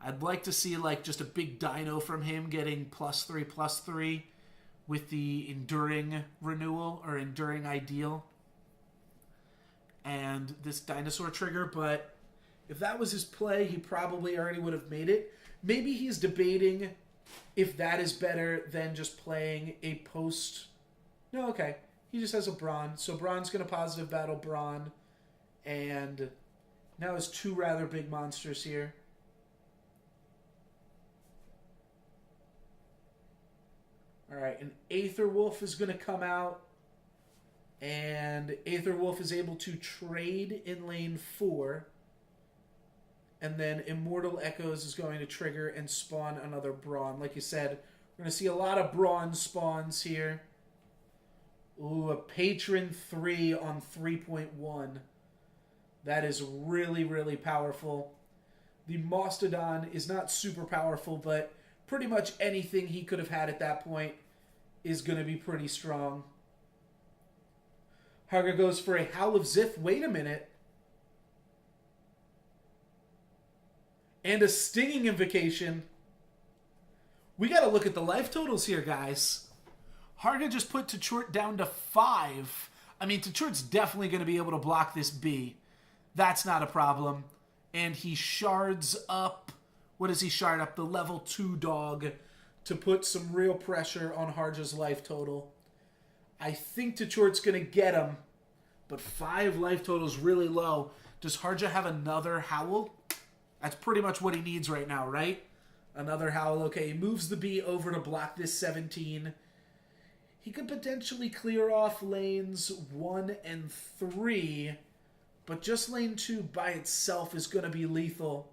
I'd like to see like just a big Dino from him getting +3/+3 with the Enduring Renewal or Enduring Ideal and this Dinosaur trigger, but if that was his play, he probably already would have made it. Maybe he's debating if that is better than just playing a post. No, okay. He just has a Brawn. So Brawn's going to positive battle Brawn. And now has two rather big monsters here. Alright, an Aether Wolf is going to come out. And Aether Wolf is able to trade in lane 4. And then Immortal Echoes is going to trigger and spawn another Brawn. Like you said, we're going to see a lot of Brawn spawns here. Ooh, a Patron 3 on 3.1. That is really, really powerful. The Mastodon is not super powerful, but pretty much anything he could have had at that point is going to be pretty strong. Harga goes for a Howl of Zith. Wait a minute. And a Stinging Invocation. We got to look at the life totals here, guys. Harga just put Tchort down to 5. I mean, Tchort's definitely going to be able to block this B. That's not a problem. And he shards up... What does he shard up? The level 2 dog to put some real pressure on Harja's life total. I think Tchort's going to get him. But 5 life total is really low. Does Harja have another Howl? That's pretty much what he needs right now, right? Another Howl. Okay, he moves the B over to block this 17. He could potentially clear off lanes 1 and 3, but just lane 2 by itself is going to be lethal.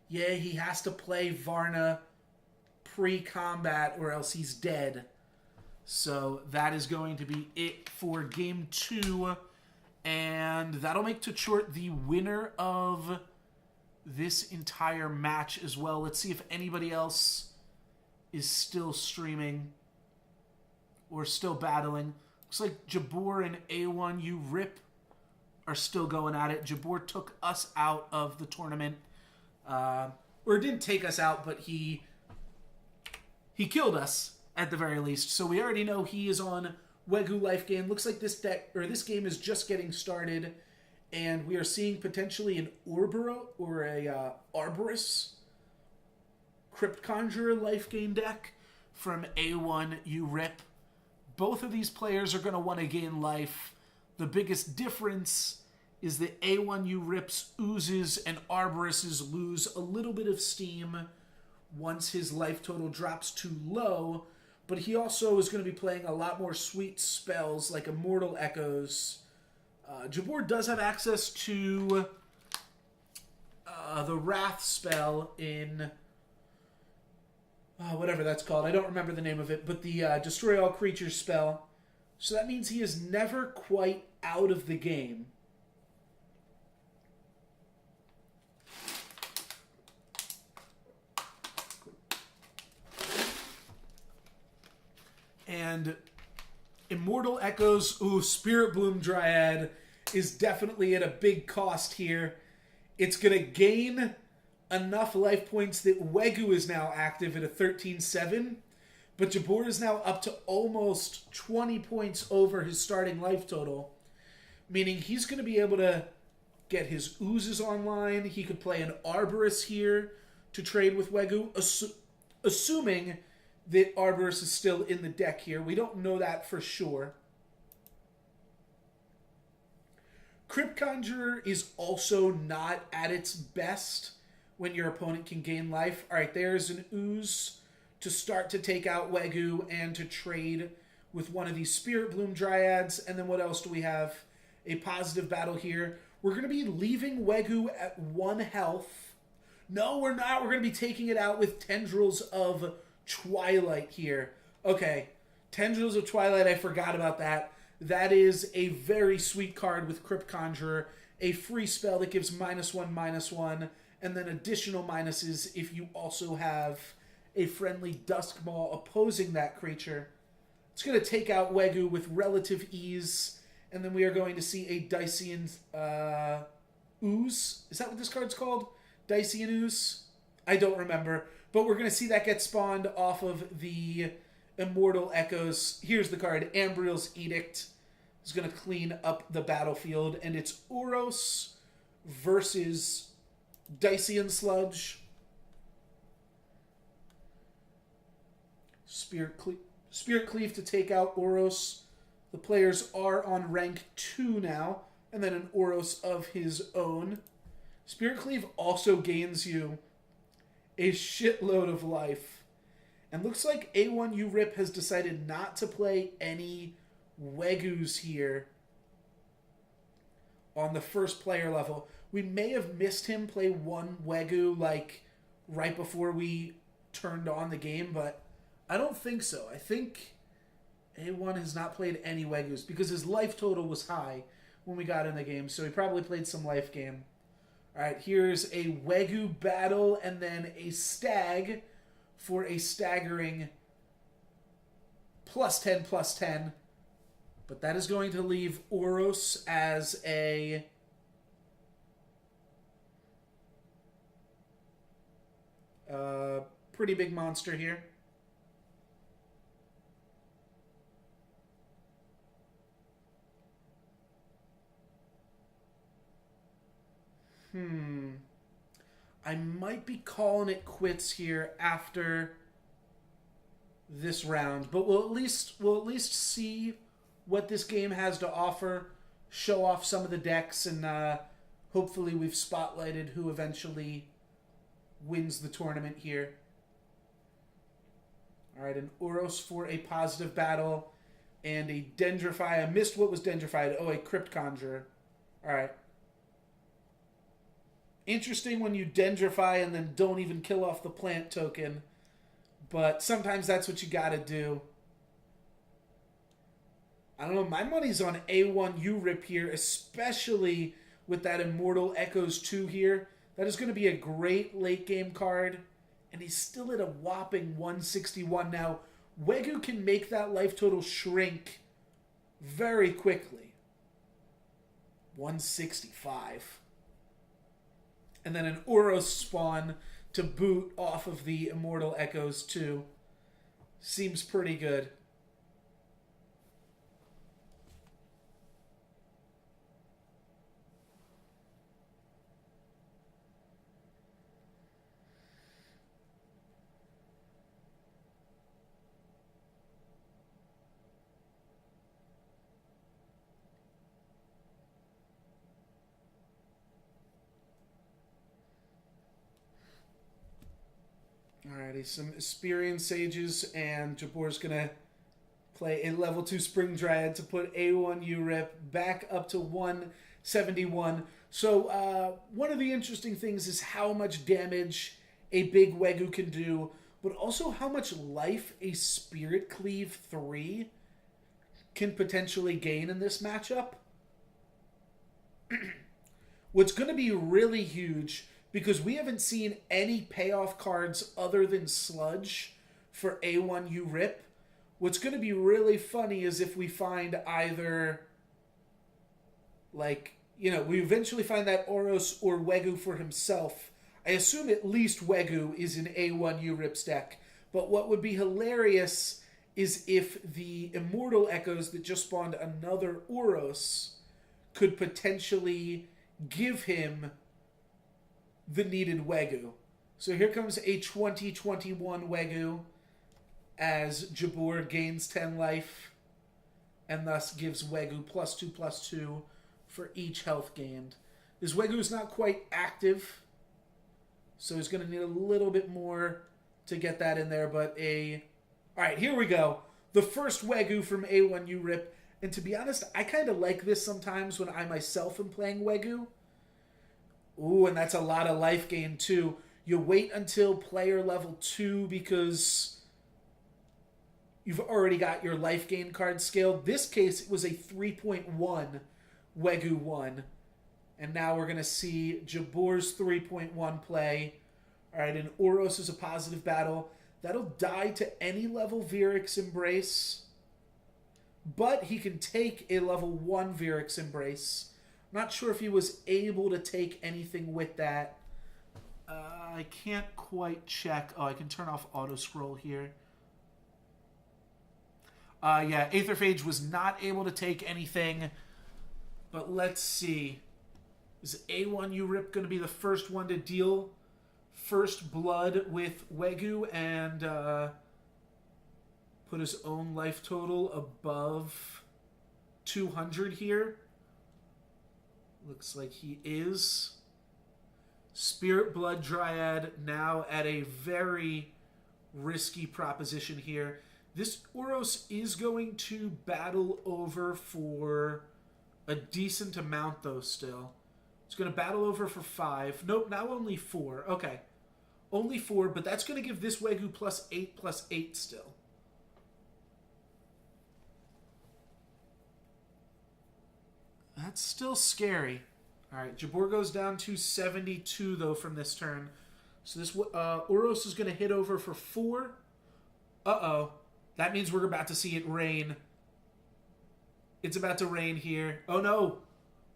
Yeah, he has to play Varna pre-combat or else he's dead. So that is going to be it for game 2. And that'll make Tchort the winner of this entire match as well. Let's see if anybody else is still streaming or still battling. Looks like Jabor and A1U Rip are still going at it. Jabor took us out of the tournament. Or didn't take us out, but he killed us at the very least. So we already know he is on Wegu life gain. Looks like this deck or this game is just getting started, and we are seeing potentially an Orbero or a Arborus Crypt Conjurer life gain deck from A1U Rip. Both of these players are going to want to gain life. The biggest difference is that A1U Rip's Oozes and Arboruses lose a little bit of steam once his life total drops too low, but he also is going to be playing a lot more sweet spells like Immortal Echoes. Jabor does have access to the Wrath spell in whatever that's called. I don't remember the name of it, but the Destroy All Creatures spell. So that means he is never quite out of the game. And Immortal Echoes, Spirit Bloom Dryad is definitely at a big cost here. It's going to gain enough life points that Wegu is now active at a 13-7, but Jabor is now up to almost 20 points over his starting life total, meaning he's going to be able to get his Oozes online. He could play an Arborus here to trade with Wegu, assuming that Arborus is still in the deck here. We don't know that for sure. Crypt Conjurer is also not at its best when your opponent can gain life. All right, there's an Ooze to start to take out Wegu and to trade with one of these Spirit Bloom Dryads. And then what else do we have? A positive battle here. We're going to be leaving Wegu at 1 health. No, we're not. We're going to be taking it out with Tendrils of Twilight here. Okay, Tendrils of Twilight, I forgot about that. That is a very sweet card with Crypt Conjurer. A free spell that gives -1/-1, and then additional minuses if you also have a friendly Duskmaw opposing that creature. It's going to take out Wegu with relative ease, and then we are going to see a Dacian Ooze. Is that what this card's called? Dacian Ooze? I don't remember. But we're going to see that get spawned off of the Immortal Echoes. Here's the card. Ambriel's Edict is going to clean up the battlefield. And it's Uros versus Dacian Sludge. Spirit Cleave to take out Oros. The players are on rank 2 now, and then an Oros of his own. Spirit Cleave also gains you a shitload of life. And looks like A1U Rip has decided not to play any Wegus here on the first player level. We may have missed him play one Wegu like right before we turned on the game, but I don't think so. I think A1 has not played any Wegus because his life total was high when we got in the game, so he probably played some life game. All right, here's a Wegu battle and then a stag for a staggering +10/+10. But that is going to leave Oros as a pretty big monster here. I might be calling it quits here after this round, but we'll at least see what this game has to offer, show off some of the decks, and hopefully we've spotlighted who eventually wins the tournament here. All right, an Oros for a positive battle, and a Dendrify. I missed what was Dendrified. Oh, a Crypt Conjurer. All right. Interesting when you Dendrify and then don't even kill off the plant token, but sometimes that's what you gotta do. I don't know, my money's on A1U Rip here, especially with that Immortal Echoes 2 here. That is going to be a great late game card, and he's still at a whopping 161 now. Wegu can make that life total shrink very quickly. 165. And then an Oros spawn to boot off of the Immortal Echoes 2. Seems pretty good. Alrighty, some Asperian Sages, and Jabor's going to play a level 2 Spring Dryad to put A1U Rip back up to 171. So one of the interesting things is how much damage a big Wegu can do, but also how much life a Spirit Cleave 3 can potentially gain in this matchup. What's going to be really huge, because we haven't seen any payoff cards other than Sludge for A1U Rip. What's going to be really funny is if we find either, like, you know, we eventually find that Oros or Wegu for himself. I assume at least Wegu is in A1U Rip's deck. But what would be hilarious is if the Immortal Echoes that just spawned another Oros could potentially give him the needed Wegu. So here comes a 2021 Wegu as Jabor gains 10 life and thus gives Wegu +2/+2 for each health gained. This Wegu is not quite active, so he's going to need a little bit more to get that in there, but Alright, here we go. The first Wegu from A1U Rip, and to be honest, I kind of like this sometimes when I myself am playing Wegu. Ooh, and that's a lot of life gain, too. You wait until player level 2 because you've already got your life gain card scaled. This case, it was a 3.1 Wegu 1. And now we're going to see Jabor's 3.1 play. All right, and Oros is a positive battle. That'll die to any level Virix Embrace. But he can take a level 1 Virix Embrace. Not sure if he was able to take anything with that. I can't quite check. Oh, I can turn off auto scroll here. Yeah, Aetherphage was not able to take anything. But let's see. Is A1U Rip going to be the first one to deal first blood with Wegu and put his own life total above 200 here. Looks like he is. Spirit Blood Dryad now at a very risky proposition here. This Oros is going to battle over for a decent amount, though, still. It's going to battle over for 5. Nope, now only 4. Okay. Only 4, but that's going to give this Wegu +8/+8 still. That's still scary. All right, Jabor goes down to 72, though, from this turn. So this Oros is going to hit over for 4. Uh-oh. That means we're about to see it rain. It's about to rain here. Oh, no.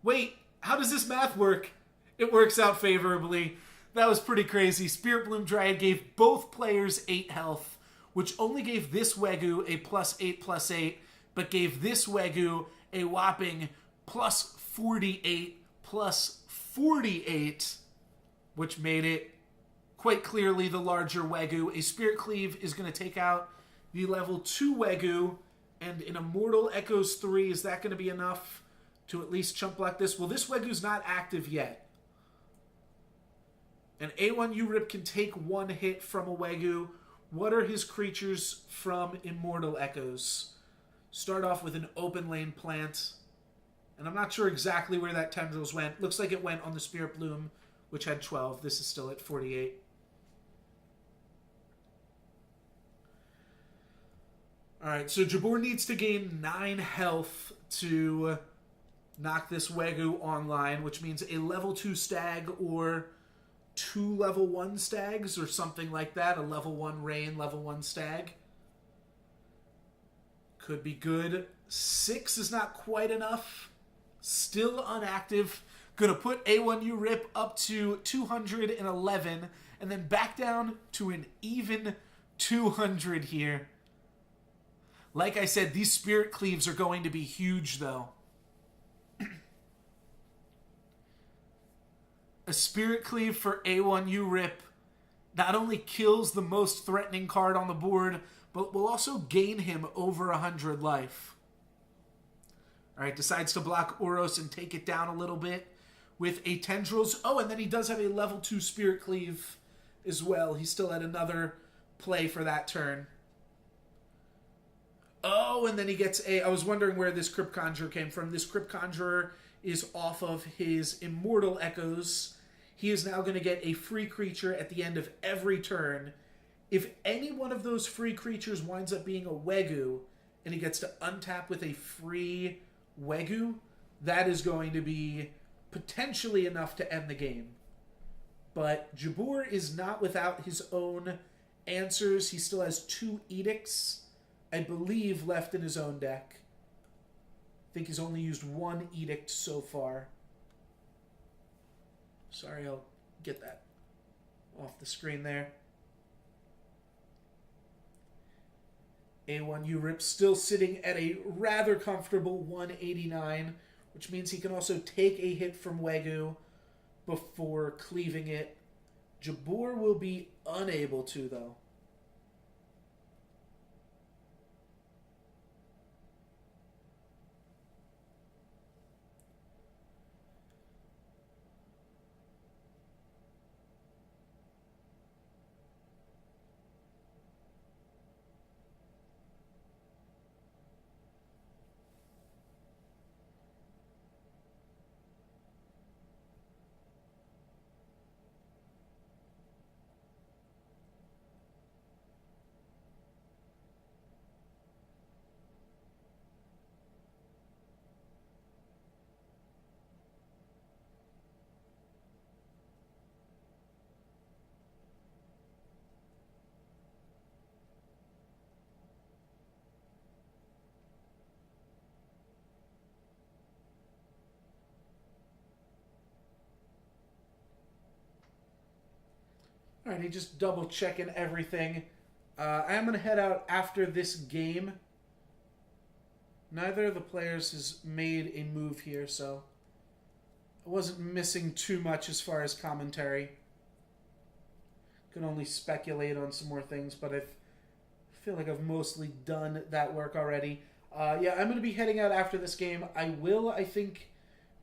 Wait, how does this math work? It works out favorably. That was pretty crazy. Spirit Bloom Dryad gave both players 8 health, which only gave this Wegu a +8/+8, but gave this Wegu a whopping +48/+48, which made it quite clearly the larger Wegu. A Spirit Cleave is going to take out the level 2 Wegu, and an Immortal Echoes 3, is that going to be enough to at least chump block this? Well, this Wegu's not active yet. An A1 URIP can take 1 hit from a Wegu. What are his creatures from Immortal Echoes? Start off with an Open Lane Plant. And I'm not sure exactly where that Tendrils went. Looks like it went on the Spirit Bloom, which had 12. This is still at 48. Alright, so Jabor needs to gain 9 health to knock this Wegu online, which means a level 2 stag or 2 level 1 stags or something like that. A level 1 rain, level 1 stag. Could be good. 6 is not quite enough. Still unactive. Gonna put A1U Rip up to 211 and then back down to an even 200 here. Like I said, these Spirit Cleaves are going to be huge, though. A Spirit Cleave for A1U Rip not only kills the most threatening card on the board, but will also gain him over 100 life. Alright, decides to block Oros and take it down a little bit with a Tendrils. Oh, and then he does have a level 2 Spirit Cleave as well. He still had another play for that turn. Oh, and then he gets a... I was wondering where this Crypt Conjurer came from. This Crypt Conjurer is off of his Immortal Echoes. He is now going to get a free creature at the end of every turn. If any one of those free creatures winds up being a Wegu, and he gets to untap with a free Wegu, that is going to be potentially enough to end the game. But Jabor is not without his own answers. He still has 2 Edicts, I believe, left in his own deck. I think he's only used 1 Edict so far. Sorry, I'll get that off the screen there. A1 URIP still sitting at a rather comfortable 189, which means he can also take a hit from Wegu before cleaving it. Jabor will be unable to, though. Alright, he's just double checking everything. I am going to head out after this game. Neither of the players has made a move here, so I wasn't missing too much as far as commentary. Can only speculate on some more things, but I feel like I've mostly done that work already. Yeah, I'm going to be heading out after this game. I will, I think,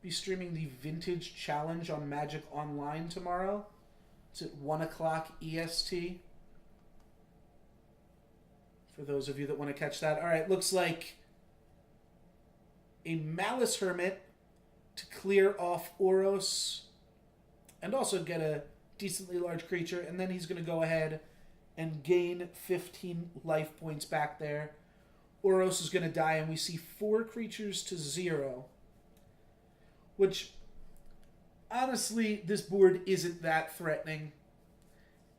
be streaming the Vintage Challenge on Magic Online tomorrow. It's at 1 o'clock EST. For those of you that want to catch that. All right, looks like a Malice Hermit to clear off Oros and also get a decently large creature. And then he's going to go ahead and gain 15 life points back there. Oros is going to die, and we see 4 creatures to 0. Which, honestly, this board isn't that threatening.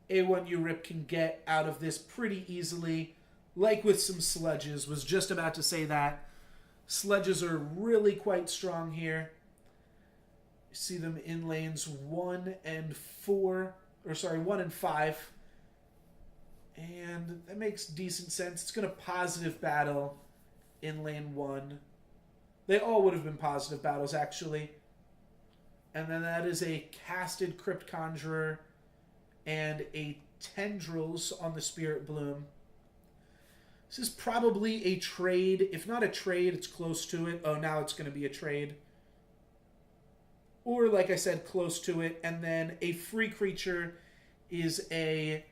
A1 Urip can get out of this pretty easily. Like with some sludges, was just about to say that. Sludges are really quite strong here. You see them in lanes 1 and 4, or sorry, 1 and 5. And that makes decent sense. It's going to positive battle in lane 1. They all would have been positive battles, actually. And then that is a casted Crypt Conjurer and a Tendrils on the Spirit Bloom. This is probably a trade. If not a trade, it's close to it. Oh, now it's going to be a trade. Or, like I said, close to it. And then a free creature is a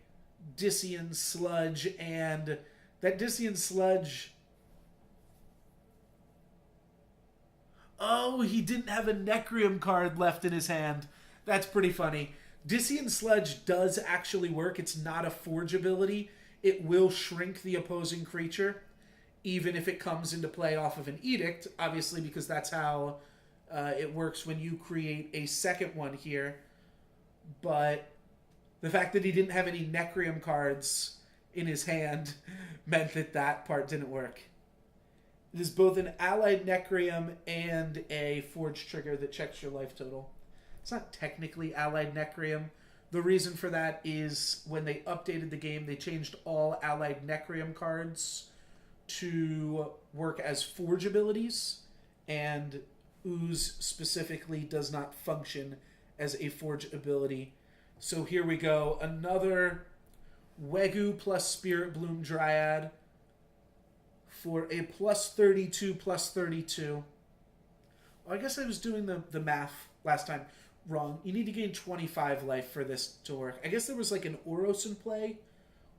Dissian Sludge. And that Dissian Sludge... Oh, he didn't have a Necrium card left in his hand. That's pretty funny. Dissian Sludge does actually work. It's not a Forge ability. It will shrink the opposing creature, even if it comes into play off of an Edict, obviously, because that's how it works when you create a second one here. But the fact that he didn't have any Necrium cards in his hand meant that that part didn't work. It is both an allied Necrium and a Forge trigger that checks your life total. It's not technically allied Necrium. The reason for that is when they updated the game, they changed all allied Necrium cards to work as Forge abilities, and Ooze specifically does not function as a Forge ability. So here we go. Another Wegu plus Spirit Bloom Dryad for a plus 32, plus 32. Oh, I guess I was doing the math last time wrong. You need to gain 25 life for this to work. I guess there was like an Oros in play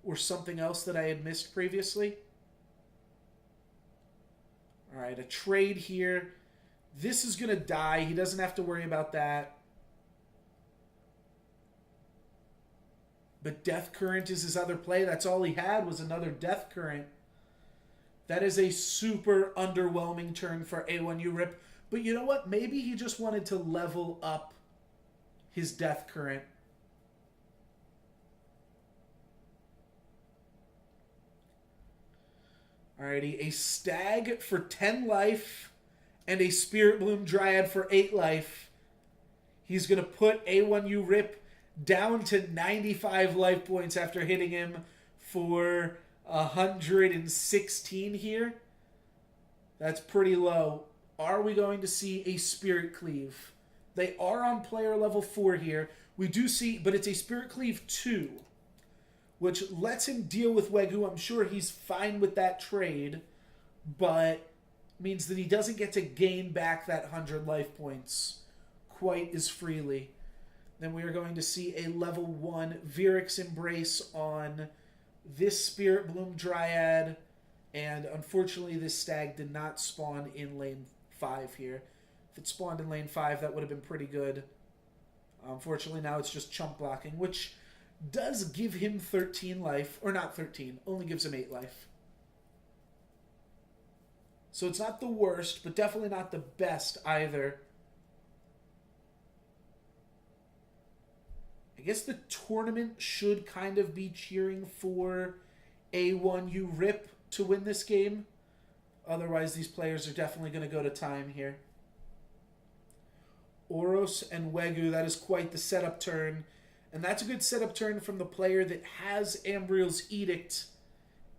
or something else that I had missed previously. Alright, a trade here. This is going to die. He doesn't have to worry about that. But Death Current is his other play. That's all he had was another Death Current. That is a super underwhelming turn for A1 Urip. But you know what? Maybe he just wanted to level up his Death Current. Alrighty, a Stag for 10 life and a Spirit Bloom Dryad for 8 life. He's going to put A1 Urip down to 95 life points after hitting him for 116 here. That's pretty low. Are we going to see a Spirit Cleave? They are on player level 4 here. We do see, but it's a Spirit Cleave 2, which lets him deal with Wegu. I'm sure he's fine with that trade, but means that he doesn't get to gain back that 100 life points quite as freely. Then we are going to see a level 1 Virix Embrace on this Spirit Bloom Dryad, and unfortunately this Stag did not spawn in lane 5 here. If it spawned in lane 5, that would have been pretty good. Unfortunately, now it's just chump blocking, which does give him 13 life. Or not 13, only gives him 8 life. So it's not the worst, but definitely not the best either. I guess the tournament should kind of be cheering for A1 Urip to win this game. Otherwise, these players are definitely going to go to time here. Oros and Wegu, that is quite the setup turn. And that's a good setup turn from the player that has Ambriel's Edict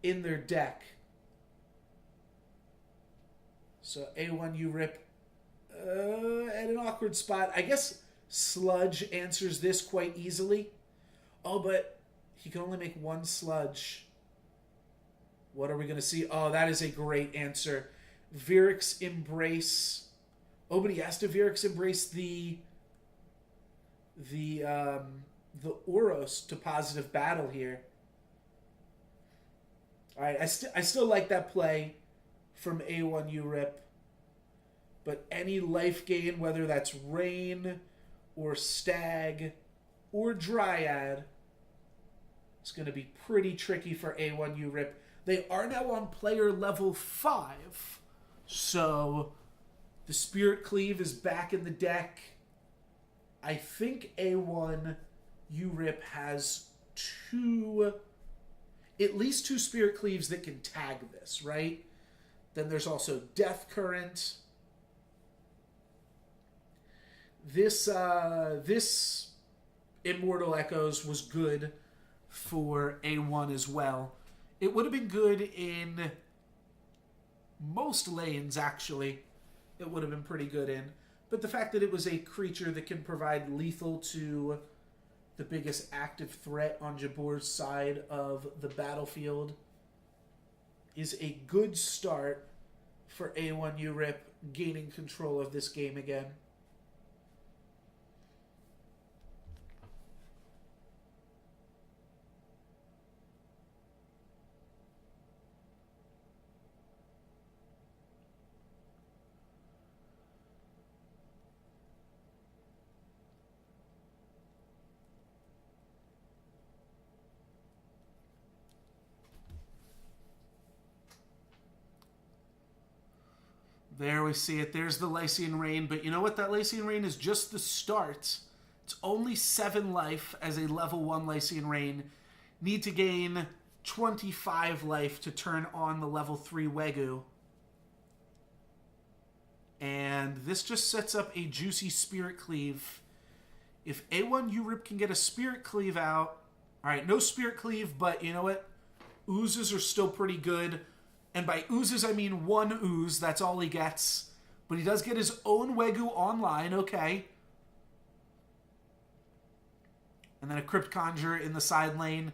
in their deck. So A1 Urip at an awkward spot. I guess Sludge answers this quite easily. Oh, but he can only make 1 Sludge. What are we going to see? Oh, that is a great answer. Vyric's Embrace. Oh, but he has to Vyric's Embrace the Oros to positive battle here. All right, I still like that play from A1 URIP. But any life gain, whether that's Rain or Stag or Dryad, it's going to be pretty tricky for A1 URIP. They are now on player level 5. So the Spirit Cleave is back in the deck. I think A1 URIP has at least two Spirit Cleaves that can tag this, right? Then there's also Death Current. This Immortal Echoes was good for A1 as well. It would have been good in most lanes, actually. It would have been pretty good in. But the fact that it was a creature that can provide lethal to the biggest active threat on Jabor's side of the battlefield is a good start for A1 URIP gaining control of this game again. There we see it. There's the Lycian Rain. But you know what? That Lycian Rain is just the start. It's only 7 life as a level 1 Lycian Rain. Need to gain 25 life to turn on the level 3 Wegu. And this just sets up a juicy Spirit Cleave. If A1 URIP can get a Spirit Cleave out... Alright, no Spirit Cleave, but you know what? Oozes are still pretty good. And by oozes, I mean 1 ooze. That's all he gets. But he does get his own Wegu online. Okay. And then a Crypt Conjure in the side lane.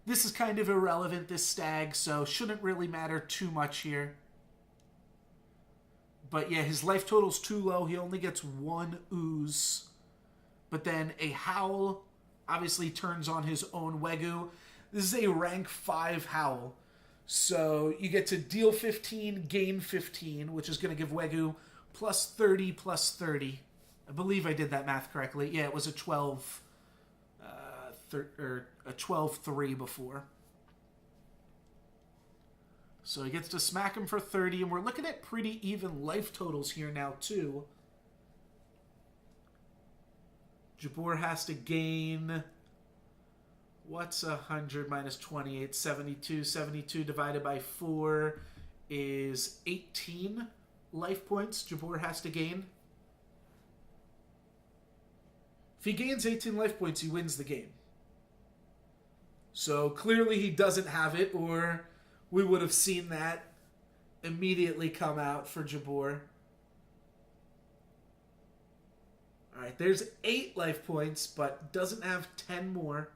This is kind of irrelevant, this Stag, so shouldn't really matter too much here. But yeah, his life total's too low. He only gets 1 ooze. But then a Howl obviously turns on his own Wegu. This is a rank 5 Howl. So you get to deal 15, gain 15, which is going to give Wegu plus 30, plus 30. I believe I did that math correctly. Yeah, it was a 12, or a 12-3 before. So he gets to smack him for 30, and we're looking at pretty even life totals here now, too. Jabor has to gain... What's 100 minus 28? 72. 72 divided by 4 is 18 life points Jabor has to gain. If he gains 18 life points, he wins the game. So clearly he doesn't have it, or we would have seen that immediately come out for Jabor. Alright, there's 8 life points, but doesn't have 10 more.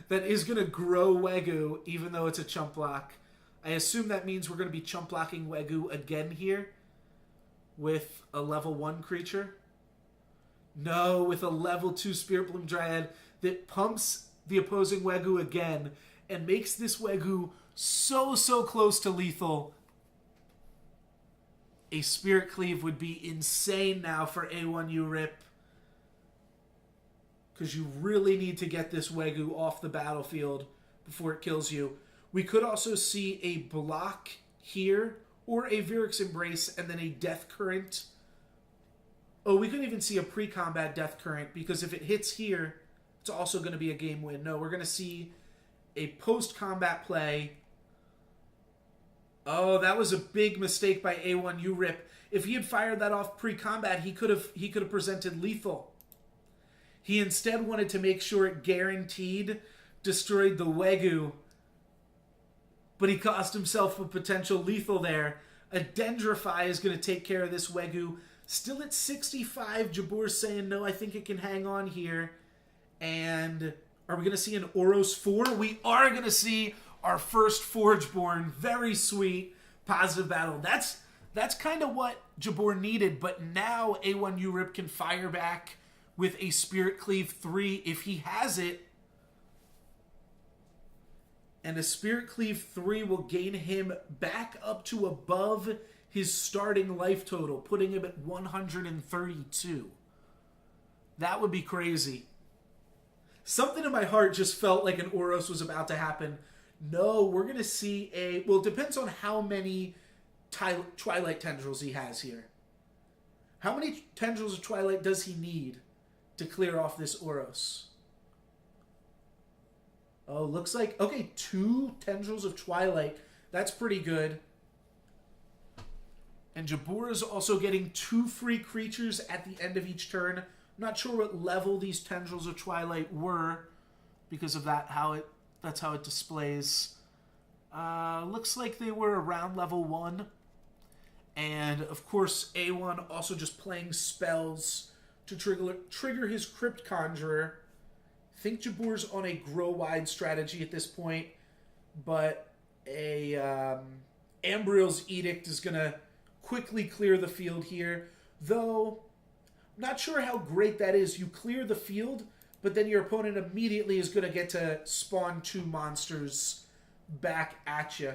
That is going to grow Wegu, even though it's a chump block. I assume that means we're going to be chump blocking Wegu again here with a level 1 creature. No, with a level 2 Spirit Bloom Dryad that pumps the opposing Wegu again and makes this Wegu so close to lethal. A Spirit Cleave would be insane now for A1 URIP. Because you really need to get this Wegu off the battlefield before it kills you. We could also see a block here, or a Vyric's Embrace, and then a Death Current. Oh, we could even see a pre-combat Death Current, because if it hits here, it's also going to be a game win. No, we're going to see a post-combat play. Oh, that was a big mistake by A1 URIP. If he had fired that off pre-combat, he could have presented lethal. He instead wanted to make sure it guaranteed destroyed the Wegu. But he cost himself a potential lethal there. A Dendrify is going to take care of this Wegu. Still at 65, Jabor's saying, no, I think it can hang on here. And Are we going to see an Oros 4? We are going to see our first Forgeborn. Very sweet. Positive battle. That's kind of what Jabor needed, but now A1 Urip can fire back with a Spirit Cleave 3 if he has it. And a Spirit Cleave 3 will gain him back up to above his starting life total, putting him at 132. That would be crazy. Something in my heart just felt like an Oros was about to happen. No, we're going to see a... Well, it depends on how many Twilight Tendrils he has here. How many Tendrils of Twilight does he need to clear off this Oros? Oh, looks like... Okay, 2 Tendrils of Twilight. That's pretty good. And Jabor is also getting 2 free creatures at the end of each turn. I'm not sure what level these Tendrils of Twilight were because of that. That's how it displays. Looks like they were around level 1. And of course, A1 also just playing spells to trigger his Crypt Conjurer. I think Jabor's on a grow wide strategy at this point, but a Ambriel's Edict is going to quickly clear the field here, though I'm not sure how great that is. You clear the field, but then your opponent immediately is going to get to spawn 2 monsters back at you.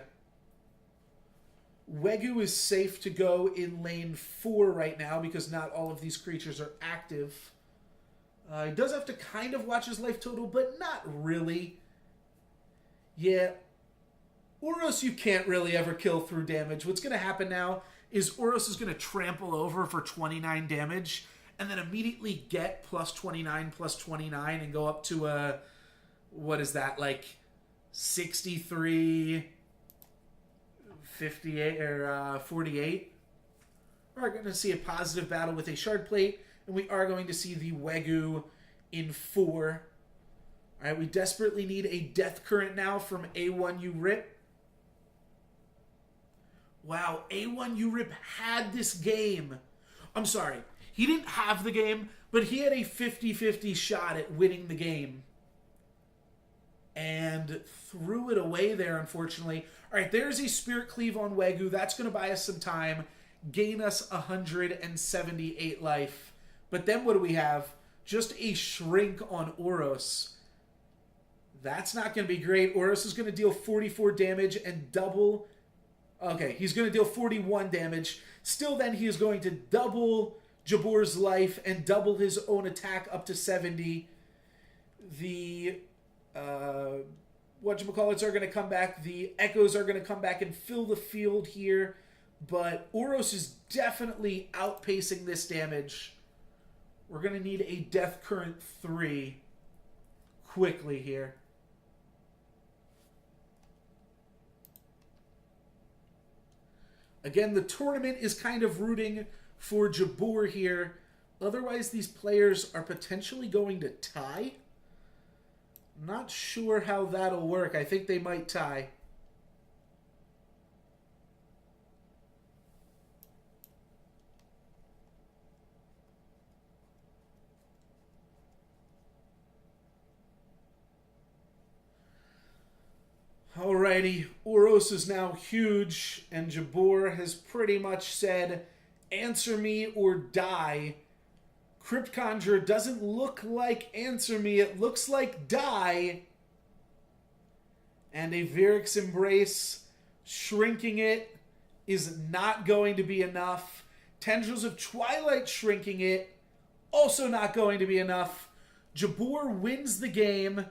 Wegu is safe to go in lane 4 right now because not all of these creatures are active. He does have to kind of watch his life total, but not really. Yeah, Oros you can't really ever kill through damage. What's going to happen now is Oros is going to trample over for 29 damage and then immediately get plus 29 and go up to a, what is that, like 63, 58, or 48. We're going to see a positive battle with a Shard Plate, and we are going to see the Wegu in 4. All right, we desperately need a Death Current now from A1 Urip. Wow, A1 Urip had this game. I'm sorry, he didn't have the game, but he had a 50-50 shot at winning the game. And threw it away there, unfortunately. All right, there's a Spirit Cleave on Wegu. That's going to buy us some time. Gain us 178 life. But then what do we have? Just a Shrink on Oros. That's not going to be great. Oros is going to deal 44 damage and double... Okay, he's going to deal 41 damage. Still then, he is going to double Jabor's life and double his own attack up to 70. The... whatchamacallits are going to come back. The Echoes are going to come back and fill the field here. But Oros is definitely outpacing this damage. We're going to need a Death Current 3 quickly here. Again, the tournament is kind of rooting for Jabor here. Otherwise, these players are potentially going to tie. Not sure how that'll work. I think they might tie. Alrighty, Oros is now huge, and Jabor has pretty much said, answer me or die. Crypt Conjurer doesn't look like answer me, it looks like die. And a Vyric's Embrace, shrinking it, is not going to be enough. Tendrils of Twilight shrinking it, also not going to be enough. Jabor wins the game,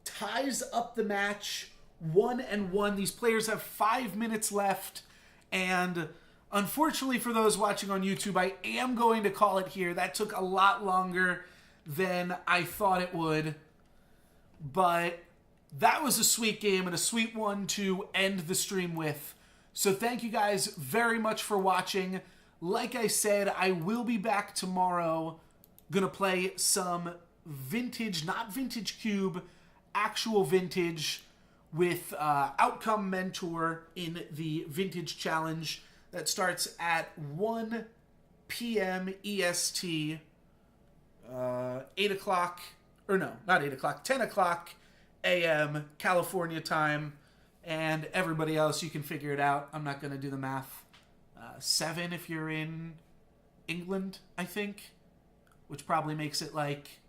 ties up the match, 1-1. These players have 5 minutes left, and unfortunately for those watching on YouTube, I am going to call it here. That took a lot longer than I thought it would, but that was a sweet game and a sweet one to end the stream with. So thank you guys very much for watching. Like I said, I will be back tomorrow. Gonna play some vintage, not vintage cube, actual vintage with Outcome Mentor in the Vintage Challenge that starts at 1 p.m. EST, 8 o'clock or no, not 8 o'clock, 10 o'clock a.m. California time. And everybody else, you can figure it out. I'm not going to do the math. 7 if you're in England, I think, which probably makes it like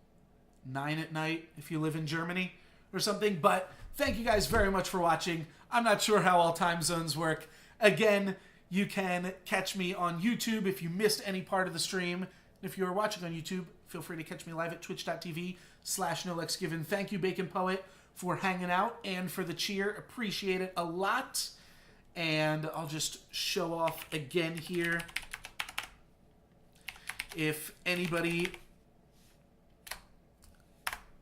9 at night if you live in Germany or something. But thank you guys very much for watching. I'm not sure how all time zones work. Again, you can catch me on YouTube if you missed any part of the stream. If you're watching on YouTube, feel free to catch me live at twitch.tv/NoLucksGiven. Thank you, Bacon Poet, for hanging out and for the cheer. Appreciate it a lot. And I'll just show off again here. If anybody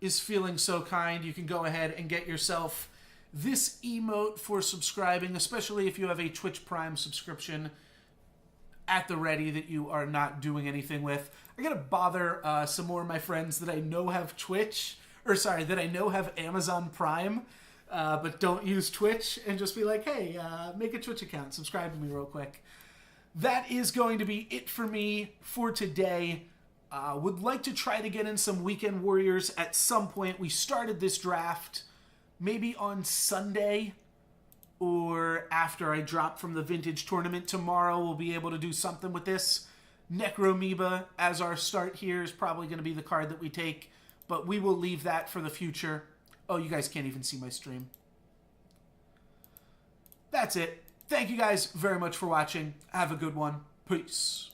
is feeling so kind, you can go ahead and get yourself this emote for subscribing, especially if you have a Twitch Prime subscription at the ready that you are not doing anything with. I gotta bother some more of my friends that I know have that I know have Amazon Prime, but don't use Twitch, and just be like, hey, make a Twitch account, subscribe to me real quick. That is going to be it for me for today. Would like to try to get in some Weekend Warriors at some point. We started this draft maybe on Sunday or after I drop from the Vintage Tournament. Tomorrow we'll be able to do something with this. Necroamoeba as our start here is probably going to be the card that we take, but we will leave that for the future. Oh, you guys can't even see my stream. That's it. Thank you guys very much for watching. Have a good one. Peace.